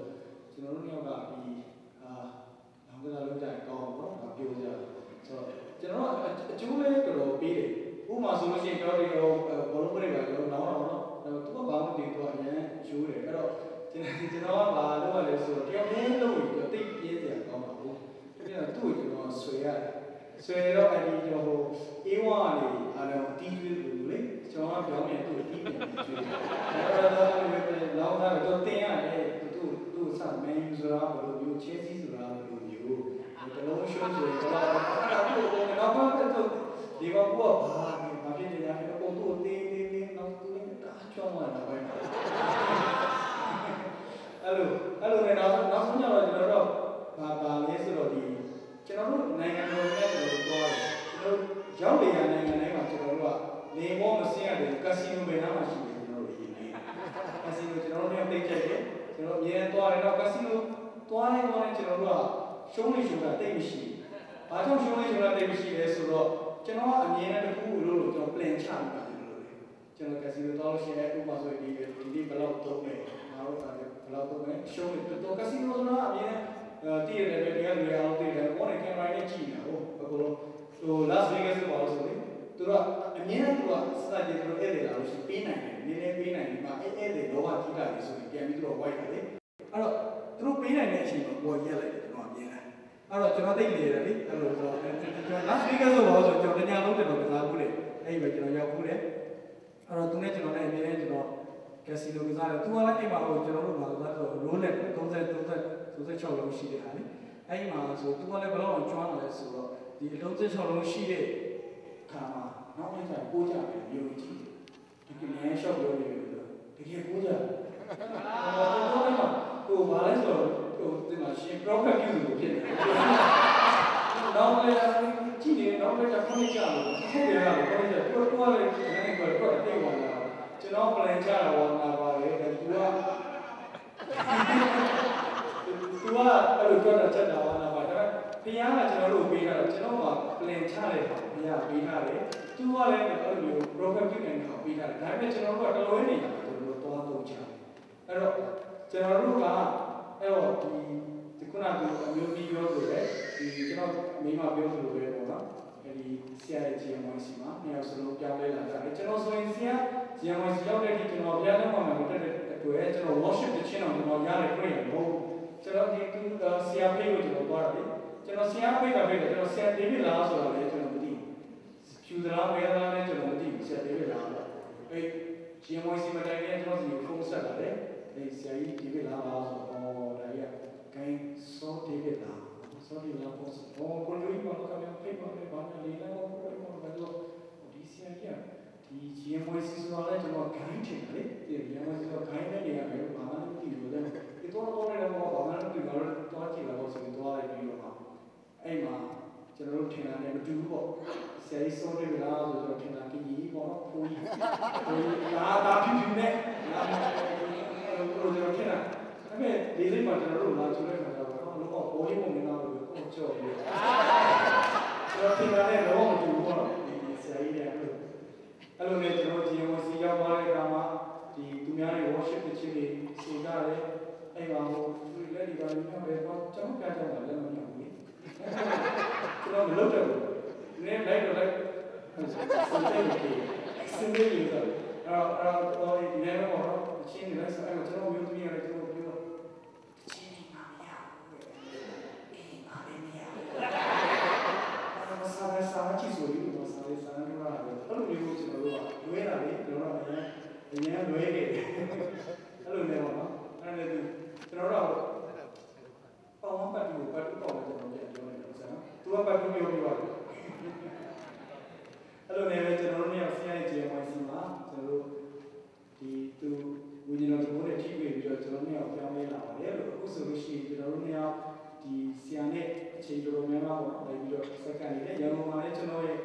ကျွန်တော်တို့ညောက်ကဒီနောင်ကစားလုပ်ကြရင်ကောင်းတော့ပျော်စရာဆိုတော့ကျွန်တော်ကအကျိုးလေးတော်တော်ပေးတယ်ဥပမာဆိုလို့ရှိရင်ကျွန်တော်တို့ဘောလုံးပရိပါကျွန်တော်နောင်တော့သူကဘာမှမသိဘူးအရင်ရိုးတယ်အဲ့တော့ကျွန်တော်ကဘာလုပ်ရလဲဆိုတော့တယောက်တည်းလုပ်ပြီးတော့တိတ်ပြင်းစရာကောင်းပါဘူး။ဒါကြောင့်သူ့ကိုကျွန်တော်ဆွဲရတယ်။ဆွဲတော့အဲ့ဒီကျွန်တော်အေးဝါလေးအားလုံးတီးကျွေးလို့လေကျွန်တော်ကပြောင်းနေသူ့တီးနေကျွေးတယ်။အဲ့တော့လောက်တာတော့တင်ရတယ်သူ့စမန်ယူဆိုတာဘယ်လိုမျိုးချဲစီဆိုတာဘယ်လိုမျိုးတလုံးရှုံးဆိုတော့နောက်တော့ဒီဘောကဘာဖြစ်နေလဲပုံသူ့တင်းနောက်သူလည်းကားချောင်းလာတာပဲ။အဲ့လိုနဲ့နောက်ဆုံးကျတော့ကျွန်တော်တို့ဘာလဲဆိုတော့ဒီကျွန်တော်တို့နိုင်ငံတော်နဲ့ကျွန်တော်တို့သွားတယ်ကျွန်တော်ရောက်နေရနိုင်ငံတိုင်းမှာကျွန်တော်တို့ကနေဘောမစင်းရတယ်ကာစီနိုဘယ်နားမှာရှိတယ်ကျွန်တော်တို့ရင်းနေကာစီနိုကျွန်တော်တို့လည်းသိကြတယ်ကျွန်တော်အမြဲသွားတယ်တော့ကာစီနိုသွားရင်ကျွန်တော်တို့ကရှုံးနေတာတိတ်မရှိဘူးဘာကြောင့်ရှုံးနေတာတိတ်မရှိလဲဆိုတော့ကျွန်တော်ကအမြဲတမ်းတစ်ခုလို့ကျွန်တော် plan ချနေတာကျွန်တော်ကာစီနိုသွားလို့ရှိရင်ဥပမာဆိုဒီဘယ်လောက်သုံးလဲငါတို့ကဘယ်လောက်သုံးလဲရှုံးနေတော့ကာစီနိုဆိုတာအမြဲတည်ရတယ်ပဲတရားတွေအောင်တည်တယ်ဘောနဲ့ကင်မရာနဲ့ကြည့်နေတာဟုတ်အခုလိုဟို Las Vegas ဆိုပါလို့ဆိုရင်သူတို့ကအမြဲတမ်းသူကစတာကြီးသူတို့ဧည့်သည်လာလို့ရှိရင်ပေးနိုင်တယ်နည်းနည်းပေးနိုင်တယ်မှာဧည့်သည်လောကကြီးတာလေဆိုရင်ပြန်ပြီးသူတို့ဝိုက်တယ်လေအဲ့တော့သူတို့ပေးနိုင်တဲ့အချိန်မှာပေါ်ရက်လိုက်တယ်ကျွန်တော်အမြဲတမ်းအဲ့တော့ကျွန်တော်သိနေတယ်လေအဲ့လိုဆိုတော့ Las Vegas ဆိုပါလို့ဆိုကျွန်တော်ညလုံးကျွန်တော်ကစားဘူးလေအဲ့ဒီပဲကျွန်တော်ရောက်ဘူးလေအဲ့တော့သူနဲ့ကျွန်တော်နဲ့အမြဲတမ်းကျွန်တော်ကက်စီနိုကစားတယ်သူကလည်းအိမ်မှာဟိုကျွန်တော်တို့ဘာလို့လဲဆိုတော့ Rolex 36လုံးရှိတဲ့ဟာလေအဲ့ဒီမှာဆိုသူကလည်းဘယ်တော့ကျွမ်းလာလဲဆိုတော့ဒီအလုံး36လုံးရှိတဲ့ခါမှာနောက်ပိုင်းကျပိုးကြတယ်မျိုးကြီးဒီကနေ့ရှော့လို့နေတယ်တကယ်ပိုးကြတယ်ဟိုဘာလဲဆိုတော့ဟိုဒီမှာရှင် prophet ပြုလို့ဖြစ်တယ်နောက်လည်းကြည့်နေနောက်လည်းခေါင်းကြလို့ဟုတ်တယ်လားခေါင်းကြသူကလည်းနည်းနည်းကတော့တိတ်သွားတာကျွန်တော် plan ချတာဝါနာပါလေသူကသူကအဲ့လိုကြတာချက်တာဝါနာပါဒါပေမဲ့ဘုရားကကျွန်တော်တို့ပေးတာကျွန်တော်က plan ချတဲ့ဟာဘုရားပေးထားတယ်သူကလည်းအဲ့လိုမျိုး program ပြုနေတာပေးထားတယ်ဒါပေမဲ့ကျွန်တော်တို့ကတလွဲနေတာကျွန်တော်တို့သွားတော့ချတယ်အဲ့တော့ကျွန်တော်တို့ကအဲ့တော့ဒီခုနကအမျိုးကြီးပြောလို့လေဒီကျွန်တော်မိမပြောလို့ပဲပေါ့နော်အဲ့ဒီဆရာရဲ့ GMC မှာနှစ်ယောက်စလုံးပြောင်းလဲလာကြတယ်ကျွန်တော်ဆိုရင်ဆရာ GMC ရောက်တဲ့ဒီကျွန်တော်ဘုရားတော်မှာမတက်တဲ့အတွက်ကျွန်တော် worship တစ်ချင်းအောင်ကျွန်တော်ရတယ်ပြည့်ရတော့ကျွန်တော်ဒီဆရာဖေးကိုကျွန်တော်သွားတယ်ကျွန်တော်ဆရာဖေးကဖေးတယ်ကျွန်တော်ဆရာဒေးဗစ်လားဆိုတာလည်းကျွန်တော်မသိဘူးဖြူသလားမဲသလားလည်းကျွန်တော်မသိဘူးဆရာဒေးဗစ်လားအဲ့ GMC မှာတိုင်နေကျွန်တော်ဒီဖုန်းဆက်လာတယ်အဲ့ဆရာကြီးဒေးဗစ်လားဆိုတော့ဒါကြီးကဂိမ်းစောဒေးဗစ်လားစောဒေးဗစ်လားဖုန်းဆက်ကိုလူကြီးကတော့ကလည်းဖေးပါတယ်ဘာလဲလေးလားတော့ဒီဆရာကြီးဒီ GMC ဆိုတာလည်းကျွန်တော်ဂိမ်းချင်တယ်လေဒီ GMC ဆိုဂိမ်းနဲ့နေရာပဲဘာမှမသိဘူးလေဒီတော့နေတော့ အဲ့မှာကျွန်တော်တို့ထင်တာနဲ့မတူဘူးပေါ့ဆရာကြီးစောတယ်လားဆိုတော့ထင်တာကကြီးပေါ့နော်ဖိုးကြီးဒါဖြူဖြူနဲ့ဒါကျွန်တော်ထင်တာအဲ့မဲ့ဒီစိတ်မှာကျွန်တော်တို့လာချိုးတဲ့ခါကျတော့လုံးဝဘောရင်းပုံနေတာလို့ကိုကြောက်ပြီးကျွန်တော်ထင်တာနဲ့လုံးဝမတူဘူးပေါ့နော်ဒီဆရာကြီးတွေကအဲ့လိုနဲ့ကျွန်တော် GMC ရောက်သွားတဲ့အခါမှာဒီသူများတွေ worship တစ်ချင်းတွေစီကြတယ်အဲ့မှာဟိုသူလက်ဒီပါလို့ပြောတယ်ပေါ့ကျွန်တော်ကြားကြတာလည်းမမြင်ဘူးကျွန်တော်မလုပ်တော့ဘူးနည်းလိုက်တော့လိုက်စင်တယ်ကြီးဆိုတော့ဒီနေ့တော့အချင်းတွေလည်းဆိုအဲ့ကျွန်တော်မျိုးသမီးရတယ်ကျွန်တော်ပြောအချင်းတွေမမရဘူးအေးမမရဘူးစာကြည့်ဆိုပြီးတော့စာတော့အဲ့လိုမျိုးကျွန်တော်တို့ကလွဲတာလေကျွန်တော်တို့အရင်လွဲခဲ့တယ်အဲ့လိုမျိုးပေါ့နော်အဲ့ဒါလည်းကျွန်တော်တို့ပေါင်းပတ်တူပေါ့ကျွန်တော်ပြန်ပြောနေတယ်ဆရာသူကပတ်တူပြောပြပါတယ်အဲ့လိုနဲ့ကျွန်တော်တို့เนี่ยဆရာရဲ့ GMC မှာကျွန်တော်တို့ဒီသူဝိညာဉ်တော်နဲ့ထိတွေ့ပြီးတော့ကျွန်တော်တို့เนี่ยပြောင်းလဲလာပါတယ်လို့အခုဆိုလို့ရှိရင်ကျွန်တော်တို့เนี่ยဒီဆရာနဲ့အချိန်တော်တော်များများပေါ့လိုက်ပြီးတော့စက္ကန့်လေးနဲ့ရန်ကုန်မှာလည်းကျွန်တော်ရဲ့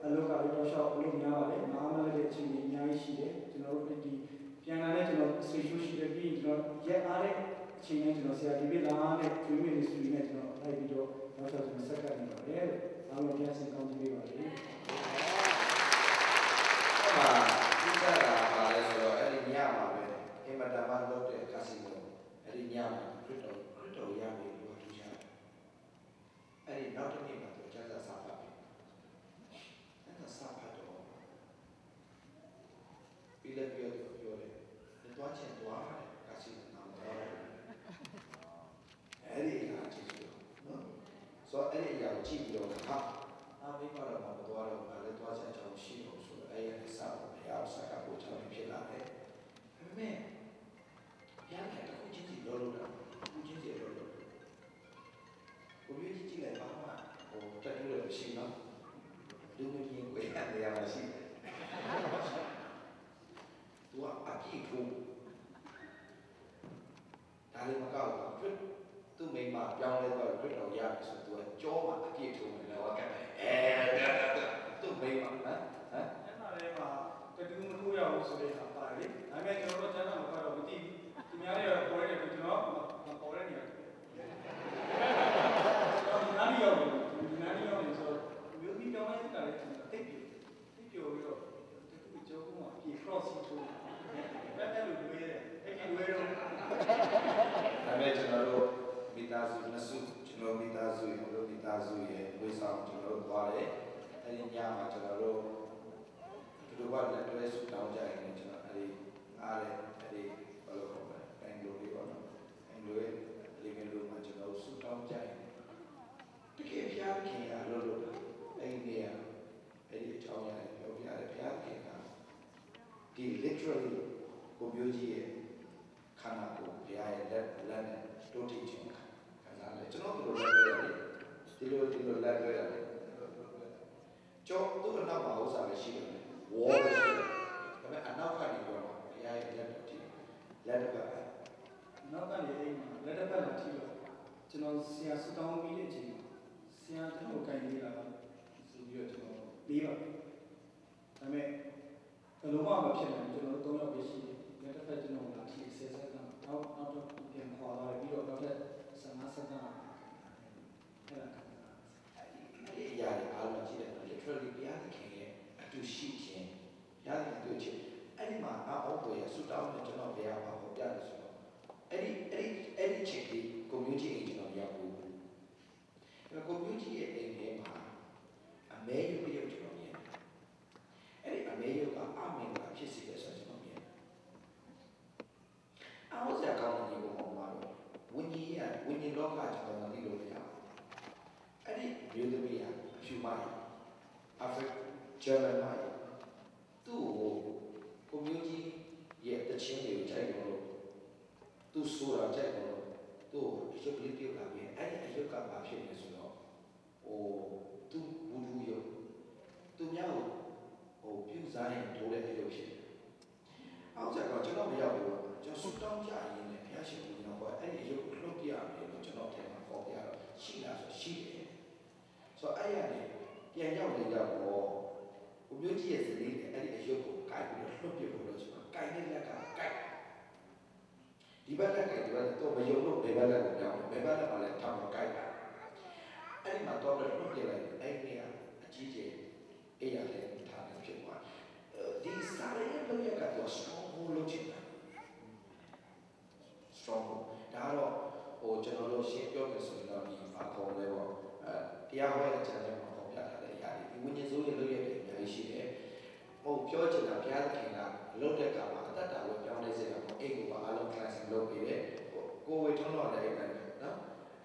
အလုပ်ကတော့ရှောက်အလုပ်များပါတယ်နားမလဲတဲ့အချိန်ကြီးအများကြီးရှိတယ်ကျွန်တော်တို့ဒီပြန်လာတဲ့ကျွန်တော်ဆွေးရှိတယ်ပြီးကျွန်တော်ရက်အားတဲ့အချိန်နဲ့ကျွန်တော်ဆရာဒီပြလာနဲ့ Dream Ministry နဲ့ကျွန်တော်လိုက်ပြီးတော့နောက်ဆက်ကျွန်တော်စက္ကန့်နေပါတယ်အားလုံးပြန်စင်ကောင်းကြည့်ပေးပါလေအဲ့မှာဒီကရာပါလဲဆိုတော့အဲ့ဒီညမှာပဲအင်မတန်မှလုပ်တဲ့ကာစီနိုအဲ့ဒီညမှာခရစ်တော်ရပြီလို့ထူးခြားတယ်အဲ့ဒီနောက်တစ်နေ့မှာသူကျမ်းစာစာဖတ်ပြီအဲ့ဒါစာဖတ်တော့ပြီးလည်းပြောတယ်တွားချင်တွားတယ်ကာစီနိုတော့အဲ့ဒီအရာကြည့်လို့နော်ဆိုတော့အဲ့ဒီအရာကိုကြည့်ပြီးတော့ဟာအမေကတော့မတော်တော့ဘာလဲတွားချင်ချောင်းရှိလို့ဆိုတော့အဲ့ဒီအစာကိုဘုရားဆက်ကပို့ချောင်းဖြစ်လာတယ်ဒါပေမဲ့ဘုရားကတခုချင်းစီလောလို့တာခုချင်းစီလောလို့ဘုရားကြီးကြည့်လိုက်ပါမှဟိုတက်လို့လည်းရှိနော်လူမင်းကိုရတဲ့ရမှာရှိတယ်သူကအပြည့်ထိုးဒါလည်းမကောက်ဘူးသူ့မိမပြောင်းလဲတော့ခရစ်တော်ရပြီဆိုသူကကြောမှာအပြည့်ထိုးတယ်တော့ကဲသူ့မိမဟမ်အဲ့မှာလည်းမှာတတူမထိုးရဘူးဆိုတဲ့ဟာပါတယ်ဒါပေမဲ့ကျွန်တော်တို့ကျမ်းစာမှာတော့မသိဘူးသူများတွေပေါ်ရတယ်ကျွန်တော်မပေါ်တဲ့နေရာဒီနားရီရောက်နေဆိုမျိုးပြီးတော့မှတက်တယ်တိတ်ပြိုပြီးတော့တူကြောကမှပြေ cross ထိုးတယ်လိုလွေးတယ်အဲ့ဒီလွေးတော့ဒါပေမဲ့ကျွန်တော်တို့မိသားစုနှစ်စုကျွန်တော်မိသားစုရဲ့ဝိဆောင်ကျွန်တော်တို့သွားတယ်အဲ့ဒီညမှာကျွန်တော်တို့ဒီလိုပါလက်တွဲစုတောင်းကြရင်ကျွန်တော်အဲ့ဒီအားလည်းအဲ့ဒီဘယ်လိုခေါ်မလဲအင်္ဂလိပ်ပေါ့နော်အင်္ဂလိပ်လေကလေးမှာကျွန်တော်စုတောင်းကြရင်တကယ်ဖျားခင်ရလို့အဲ့ဒီနေရာအဲ့ဒီအကြောင်းရပြောပြရတယ်ဖျားခင်ကဒီ literally ကိုမျိုးကြီးရဲ့ခန္ဓာကိုယ်ဘုရားရဲ့လက်နဲ့တိုးထိခြင်းခံစားတယ်ကျွန်တော်တို့လည်းလက်တွေ့ရတယ်ဒီလိုလက်တွေ့ရတယ်ကျောင်းသူ့အနောက်မှာဥစ္စာပဲရှိတယ်ဝေါ်ပဲရှိတယ်ဒါပေမဲ့အနောက်ကနေတော့ဘုရားရဲ့လက်တော်ထိလက်တစ်ပတ်နောက်ကနေအိမ်မှာလက်တစ်ပတ်လာထိတော့ကျွန်တော်ဆရာဆူတောင်းပြီးတဲ့အချိန်ဆရာကျွန်တော်ကိုကြိုင်ပေးလာဆိုပြီးတော့ကျွန်တော်ပြီးပါဒါပေမဲ့ဘယ်လိုမှမဖြစ်နိုင်ကျွန်တော်တို့3ယောက်ပဲရှိတယ်လက်တစ်ဖက်ကျွန်တော်လာထိဆယ်ဆက်ကနောက်တော့ပြန်ခေါ်လာပြီးတော့နောက်ထပ်15ဆက်ကအဲ့ဒါအဲ့ဒီအရာတွေအားလုံးကြည့်တယ် literally ဘုရားသခင်ရဲ့အတူရှိခြင်းဘုရားသခင်တို့ချင်းအဲ့ဒီမှာအောက်ကိုရဆူတောင်းတယ်ကျွန်တော်ဘုရားပါဟောပြတယ်ဆိုတော့အဲ့ဒီချိန်ကြီးကိုမျိုးကြီးအိမ်ကျွန်တော်ရောက်ဘူးအဲ့ကိုမျိုးကြီးရဲ့အိမ်ထဲမှာအမဲရုပ်ရုပ်ကျွန်တော်မြင်အဲ့ဒီအမဲရုပ်ကအမင်္ဂလာဖြစ်စေတယ်ဆိုတော့ကျွန်တော်မြင်အောက်စရာကောင်းတဲ့ဒီကိုမှမဟုတ်ဝိညာဉ်လောကကျွန်တော်မသိလို့မရဘူးအဲ့ဒီမျိုးသမီးကအဖြူမိုင်းAfrican German မိုင်းသူ့ကိုမျိုးကြီးရဲ့တခြင်းတွေကိုကြိုက်လို့သူ့ဆိုတာကြိုက်လို့သူ့ရုပ်ကလေးပြုတ်လာပြီးအဲ့ဒီအရုပ်ကဘာဖြစ်လဲဆိုတော့သူ့ဘူဒူရုပ်သူများကိုပြုစားရင်တိုးတဲ့အရုပ်ဖြစ်တယ်အောက်ကျတော့ကျွန်တော်မရောက်ဘူးကျွန်တော်ဆူတောင်းကြရင်းနဲ့ဘုရားရှင်ကိုကျွန်တော်ဟောအဲ့ဒီရုပ်လွတ်ပြရမယ်လို့ကျွန်တော်ထဲမှာပေါ်ပြတော့ရှိလားဆိုရှိတယ် ရောက်နေကြတော့ကိုမျိုးကြီးရဲ့ဇနီးနဲ့အဲ့ဒီအယုတ်ကိုကိုက်ပြီးတော့လွတ်ပြဖို့လို့ဆိုတော့ကိုက်တဲ့လက်ကကိုက်ဒီဘက်လက်ကဒီဘက်တော့မယုံလို့ဘယ်ဘက်လက်ကိုပြောင်းလဲဘယ်ဘက်လက်မှာလဲထောက်တော့ကိုက်တာအဲ့ဒီမှာတော့လွတ်ပြလိုက်အဲ့ဒီကအကြီးကျယ်အေးရတယ်ထားတယ်ဖြစ်သွားဒီစားရတဲ့လုပ်ရကတော့ strong ကိုလုပ်ချင်တာ strong ဒါတော့ဟိုကျွန်တော်တို့ရှင်းပြောမယ်ဆိုရင်တော့ဒီဘာခေါ်လဲပေါ့တရားဟောတဲ့ channel မှာပေါ်ပြထားတဲ့အရာတွေဒီဝိညာဉ်စိုးရဲ့လုပ်ရတဲ့အများကြီးရှိတယ်ဟိုပြောချင်တာဘုရားသခင်ကလုပ်တဲ့အခါမှာအတ္တတာကိုပြောင်းလဲစေတာပေါ့အိမ်ကိုအားလုံး cleansing လုပ်ပြီးတယ်ကိုယ်ဝေထုံးတော့လည်းအဲ့ဒါနော်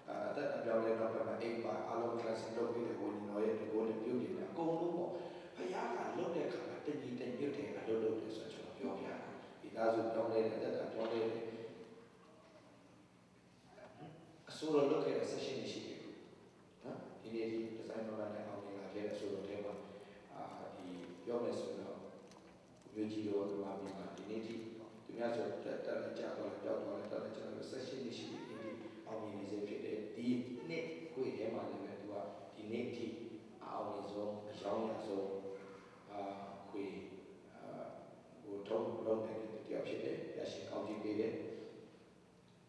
အတ္တတာပြောင်းလဲတော့ပြန်အိမ်မှာအားလုံး cleansing လုပ်ပြီးတယ်ဝိညာဉ်တော်ရဲ့ဒီကိုယ်နဲ့ပြုတ်နေတာအကုန်လုံးပေါ့ဘုရားကလုပ်တဲ့အခါမှာတညီတညွတ်တယ်အလုပ်လုပ်တယ်ဆိုတော့ကျွန်တော်ပြောပြတာဒီသားစုပြောင်းလဲတဲ့အတ္တတာပြောင်းလဲတယ်အစိုးရလုပ်ခဲ့တဲ့ session တွေရှိတယ်နော်ဒီနေ့ဒီ design မှာလည်းအောင်မြင်လာခဲ့တဲ့အစိုးရတွေမှာဒီပြောမယ်ဆိုတော့မြို့ကြီးတို့ဒီမှာဒီနေ့ဒီသူများဆိုတက်ကြတော့ကြောက်တော့လည်းတက်ကြတော့ session တွေရှိတယ်ဒီအောင်မြင်နေစေဖြစ်တဲ့ဒီနေ့ကိုယ်ထဲမှာလည်းသူကဒီနေ့ထိအောင်မြင်ဆုံးအကြောင်းအရာဆုံးခွေဟိုတော့လုံးတဲ့တရားဖြစ်တယ်ရရှိကောင်းကြည့်ပေးတယ်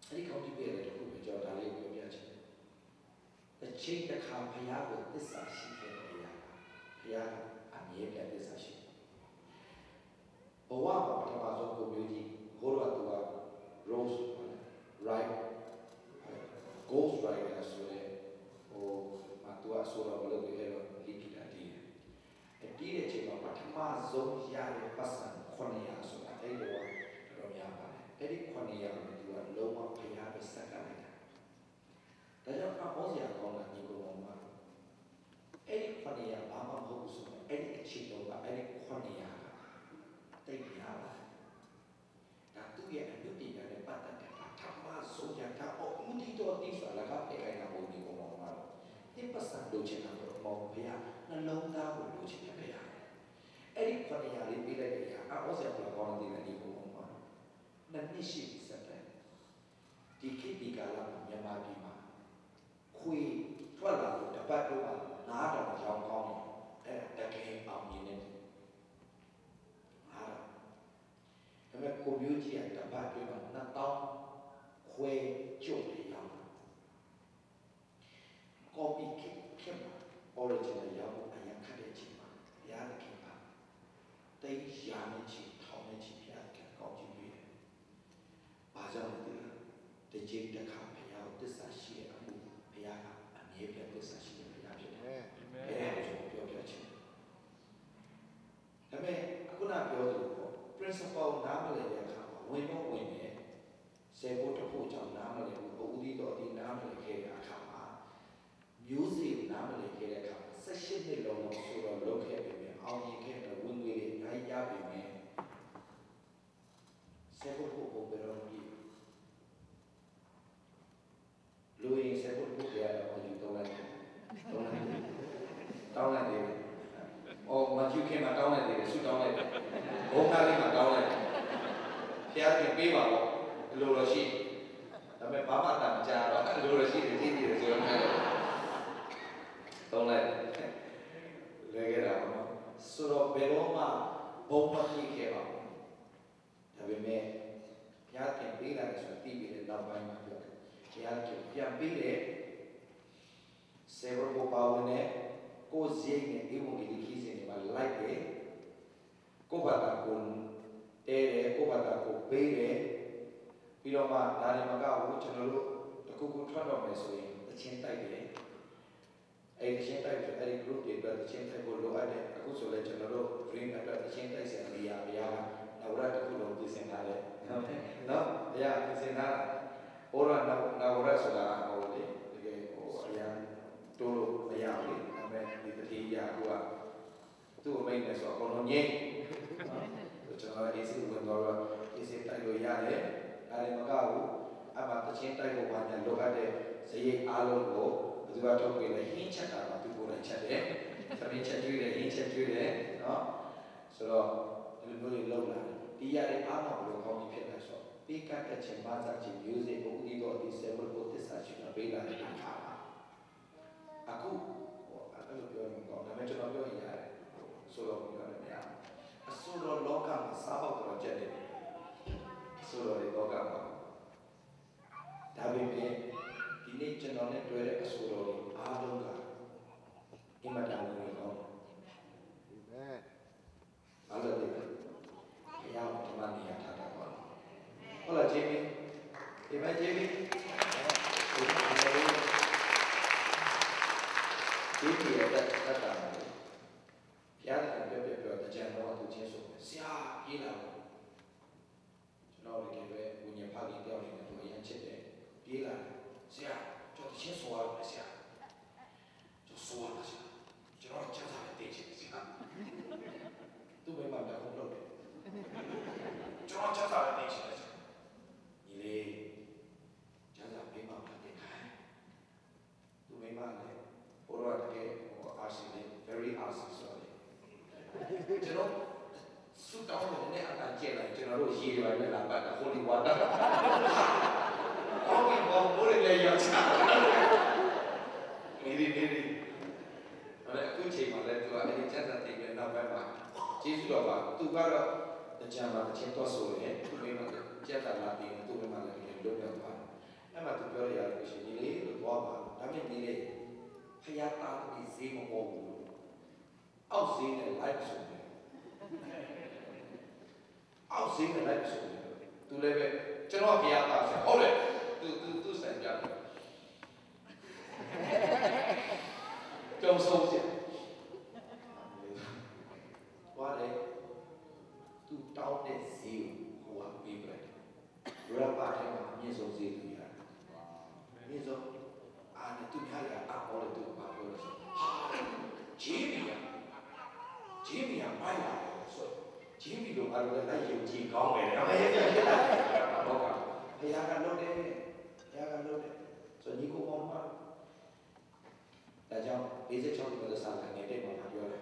အဲ့ဒီကောင်းကြည့်ပေးတဲ့တခုပဲကြောက်ဒါလေးပြောပြချင်တယ်အချိန်တစ်ခါဘုရားကိုသစ္စာရှိခဲ့တဲ့အရာဘုရားအမြဲတမ်းသစ္စာရှိဘဝမှာပထမဆုံးကိုမျိုးကြီးဟိုတော့သူက rose right goes right ဆိုတဲ့ဟိုမတူအဆိုတော့ဘယ်လိုလဲတော့လိခိတာတည်တယ်ဒီတဲ့အချိန်မှာပထမဆုံးရတဲ့ပတ်စံ900ဆိုတာအဲ့ဒီတော့တော်များပါတယ်အဲ့ဒီ900ကိုသူကလုံးဝဘုရားပဲစက္ကန့်လိုက်တာဒါကြောင့်အောစရာကောင်းတာညီကောင်မောင်မအဲ့ဒီ900ဘာမှမဟုတ်ဘူးဆိုတော့အဲ့ဒီအချိန်တော့အဲ့ဒီ900ကတိတ်များပါတယ်ဒါသူ့ရဲ့အမှုပညာနဲ့ပတ်သက်တဲ့ပထမဆုံးရတာအမှုတီတော်တိဆိုလာကတဲ့အဲ့ဒါကိုညီကောင်မောင်မဒီပတ်စံလိုချင်တာတော့မောင်ဘုရားနှလုံးသားကိုလိုချင်တယ်ဘုရားအဲ့ဒီ900လေးပေးလိုက်တဲ့အခါအောစရာကောင်းတဲ့ညီကောင်မောင်မနှစ်ရှိစက်တယ်ဒီခေတ်ဒီကာလမှာမြန်မာပြည်မှာခွေထွက်လာလို့တပတ်တော့နားတော်ကြောင်းကောင်းတယ်အဲ့ဒါတကယ်အောင်မြင်နေတယ်ဟာဒါပေမဲ့ကိုမျိုးကြီးကတပတ်တော့2000ခွေကျုပ်တယ်ရောက် copy ဖြစ်မှာ original ရောက်အရင်ခက်တဲ့ချိန်မှာဘုရားသခင်ကတိတ်ရာနေချီထောင်းနေချီဘုရားကကောင်းချီးပေးတယ်ဘာကြောင့်လဲတကြိမ်တစ်ခါဘုရားကိုသစ္စာရှိတဲ့အမှုဘုရားကအမြဲတမ်းသစ္စာရှိတဲ့ဘုရားဖြစ်တယ်။အဲဒါကိုပြောပြချင်တယ်။ဒါပေမဲ့အခုနပြောသလိုပေါ့ principle နားမလည်တဲ့အခါမှာဝင်တော့ဝင်တယ်။စေဖို့တဖို့ကြောင့်နားမလည်ဘူး။ဥဒိတော်ဒီနားမလည်ခဲ့တဲ့အခါမှာမျိုးစေ့နားမလည်ခဲ့တဲ့အခါမှာ18နှစ်လုံးဆိုတော့လုပ်ခဲ့ပြီမယ်။အောင်မြင်ခဲ့တဲ့ဝင်ငွေတွေနိုင်ရပြီမယ်။စေဖို့ဘယ်လိုလဲလူရင်းဆက်ဖို့ဘုရားတော်ယူတောင်းလိုက်တယ်တောင်းလိုက်တယ်။အော်မကျူခင်မှာတောင်းလိုက်တယ်ဆူတောင်းလိုက်တယ်။ဘုံသားလေးမှာတောင်းလိုက်တယ်။ဘုရားကပေးပါတော့ဒီလိုလိုရှိ။ဒါပေမဲ့ဘာမှတာမကြတော့ဒီလိုလိုရှိတယ်သိနေတယ်ဆိုတော့တောင်းလိုက်တယ်။လဲခဲ့တာပေါ့။ဆိုတော့ဘယ်တော့မှဘုံမဖြစ်ခဲ့ပါဘူး။ဒါပေမဲ့ဘုရားကပေးလာတယ်ဆိုတော့သိပြီးတဲ့နောက်ပိုင်းမှာပြောတယ်။ဘုရားကပြန်ပေးတဲ့ဆေဘဘောပါဝင်တဲ့ကိုယ်စိတ်နဲ့ဒီဝန်ကြီးခီးစဉ်တွေမှာလိုက်တယ်ကိုယ့်ဘာသာကိုတဲတယ်ကိုယ့်ဘာသာကိုပေးတယ်ပြီးတော့မှဒါလည်းမကဘူးကျွန်တော်တို့တခုခုထွက်တော့မယ်ဆိုရင်တချင်းတိုက်တယ်အဲ့ဒီတချင်းတိုက်ဆိုအဲ့ဒီ group တွေအတွက်တချင်းတိုက်ဖို့လိုအပ်တယ်အခုဆိုလည်းကျွန်တော်တို့ dream အတွက်တချင်းတိုက်စရာနေရာဘုရားကနောက်ရတစ်ခုလုံးပြင်ဆင်ထားတယ်နော်ဘုရားပြင်ဆင်ထားဟိုတော့နောက်ရဆိုတာဟိုလေတကယ်ဟိုအရာတိုးလို့မရဘူးလေဒါပေမဲ့ဒီတတိယကသူ့အမိန့်နဲ့ဆိုအကုန်လုံးငြိမ့်ကျွန်တော် AC ဝင်တော့ AC တိုက်လို့ရတယ်ဒါလည်းမကဘူးအမှတချင်းတိုက်ဖို့ဘာညာလိုအပ်တဲ့ဇရိတ်အားလုံးကိုဘယ်သူကထုတ်ပေးလဲဟင်းချက်တာကသူကိုယ်တိုင်ချက်တယ်သမင်းချက်ကျွေးတယ်ဟင်းချက်ကျွေးတယ်နော်ဆိုတော့ဒီလိုမျိုးတွေလောက်လာတယ်ဒီရတဲ့အားမဘလို့ကောင်းကြီးဖြစ်လာဆိုပိကတ်ချက်ဘာသာချင်း music ကိုဒီတော့ဒီ server ကိုသစ္စာရှိတာပေးလာတဲ့အခါအခုဟိုအဲ့လိုပြောရင်တော့ဒါပေမဲ့ကျွန်တော်ပြောရင် ပေမဲ့ဒီနေ့ကျွန်တော်နဲ့တွေ့တဲ့အဆိုတော်တွေအားလုံးကအင်မတန်ဝင်ကောင်းတယ်အားလုံးတွေဘုရားဓမ္မနေရာထားတာပါဟုတ်လားဂျေမီဒီမဲ့ဂျေမီဒီပြည့်တဲ့တတ်တာဘုရားကပြောတဲ့ကြံတော်သူချင်းဆိုဆရာရေးလာတော့ကျွန်တော်လည်းပဲဝိညာဉ်ဖခင်ပြောင်းနေတယ်သူအရင်ချစ်တယ်ပြေးလာတယ်ဆရာကျွန်တော်ချင်းဆိုရမယ်ဆရာကျွန်တော်ဆိုရမယ်ဆရာကျွန်တော်ချမ်းသာတဲ့ချစ်ဆရာသူ့မိမကခုလုပ်တယ်ကျွန်တော်ချမ်းသာတဲ့ချစ်တယ်ညီလေးချမ်းသာပေးမှဖြစ်တယ်ခိုင်းသူ့မိမလည်းဘိုးတော်တကယ်အာရှိတယ် very awesome ဆိုတယ်ကျွန်တော်စုတောင်းလို့လည်းအကန်ကျက်လိုက်ကျွန်တော်တို့ရေရွာနဲ့လာပတ်တာ holy water အော်ဘီဘောဘိုးလေးရောက်ချာနေဒီအဲ့အခုချိန်မှာလည်းသူကအဲ့ဒီချက်သက်တဲ့နောက်ပိုင်းမှာကျေးဇူးတော်ပါသူကတော့ကြံမှာတစ်ချင်းတော့ဆိုရင်သူမိမကျက်တာလာပြီးသူမိမလည်းလုပ်တော့ပါအဲ့မှာသူပြောရလို့ရှိရင်ဒီလေးလို့သွားပါဒါပေမဲ့ဒီလေးဖျားသားပြီးဈေးမပေါ်ဘူးအောက်ဈေးနဲ့ live ဆိုတယ်အောက်ဈေးနဲ့ live ဆိုတယ်သူလည်းပဲကျွန်တော်ဖျားသားဆိုဟုတ်တယ်သူဆိုင်ပြတယ်ကြုံဆုံးချက်ဘာလဲသူတောင်းတဲ့ဈေးကိုဟိုကပေးပလိုက်ရပါတဲ့မှာအမြင့်ဆုံးဈေးသူရတယ်အမြင့်ဆုံးအားနဲ့သူများရအပေါ်လို့သူပါပြောလို့ဆိုဟာဂျီမီယာမိုင်းလာဆိုဂျီမီတို့အားလည်းလိုက်ရုံကြည့်ကောင်းတယ်အမေရဲ့ဖြစ်တာဟုတ်ကဲ့ဘုရားကလုပ်တယ်ဆိုညီကိုမောင်မဒါကြောင့်56ခုမြောက်စာကငယ်တဲ့မှာပြောတယ်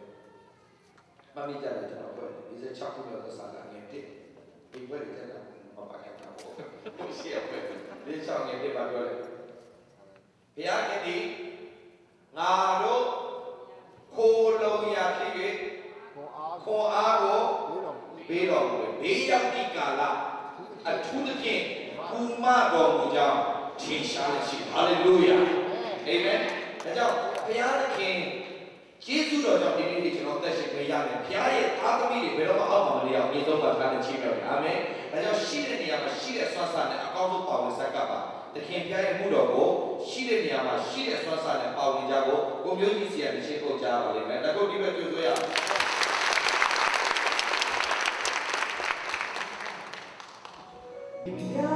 မမီကြတယ်ကျွန်တော်ပြောတယ်56ခုမြောက်စာကငယ်တဲ့ဒီဘက်ကျတော့မပါခဲ့တာပေါ့ရှေ့ဘက်56ငယ်တဲ့မှာပြောတယ်ဘုရားခင်ဒီငါတို့ခိုးလုံရဖြစ်၍ခွန်အားကိုပေးတော်မူတယ်ဘေးရောက်ဒီကာလအထူးသဖြင့်ပူမတော်မူကြောင်းထင်ရှားလက်ရှိဟာလေလုယာအာမင်ဒါကြောင့်ဘုရားသခင်ယေရှုတော်ကြောင့်ဒီနေ့ကျွန်တော်သက်ရှင်ခွင့်ရတယ်ဘုရားရဲ့သားသမီးတွေဘယ်တော့မှအောက်မှာမနေအောင်မြေဆုံးမှာထားတဲ့ချီးမြှောက်တယ်အာမင်ဒါကြောင့်ရှိတဲ့နေရာမှာရှိတဲ့ဆွမ်းစားနဲ့အကောင်းဆုံးပါဝင်ဆက်ကပ်ပါသခင်ဘုရားရဲ့မှုတော်ကိုရှိတဲ့နေရာမှာရှိတဲ့ဆွမ်းစားနဲ့ပါဝင်ကြဖို့ကိုမျိုးကြီးစီရတဲ့ရှင်းဖို့ကြားပါလိမ့်မယ်ဒါကိုဒီဘက်ကြိုဆိုရအောင်ဒီပြာ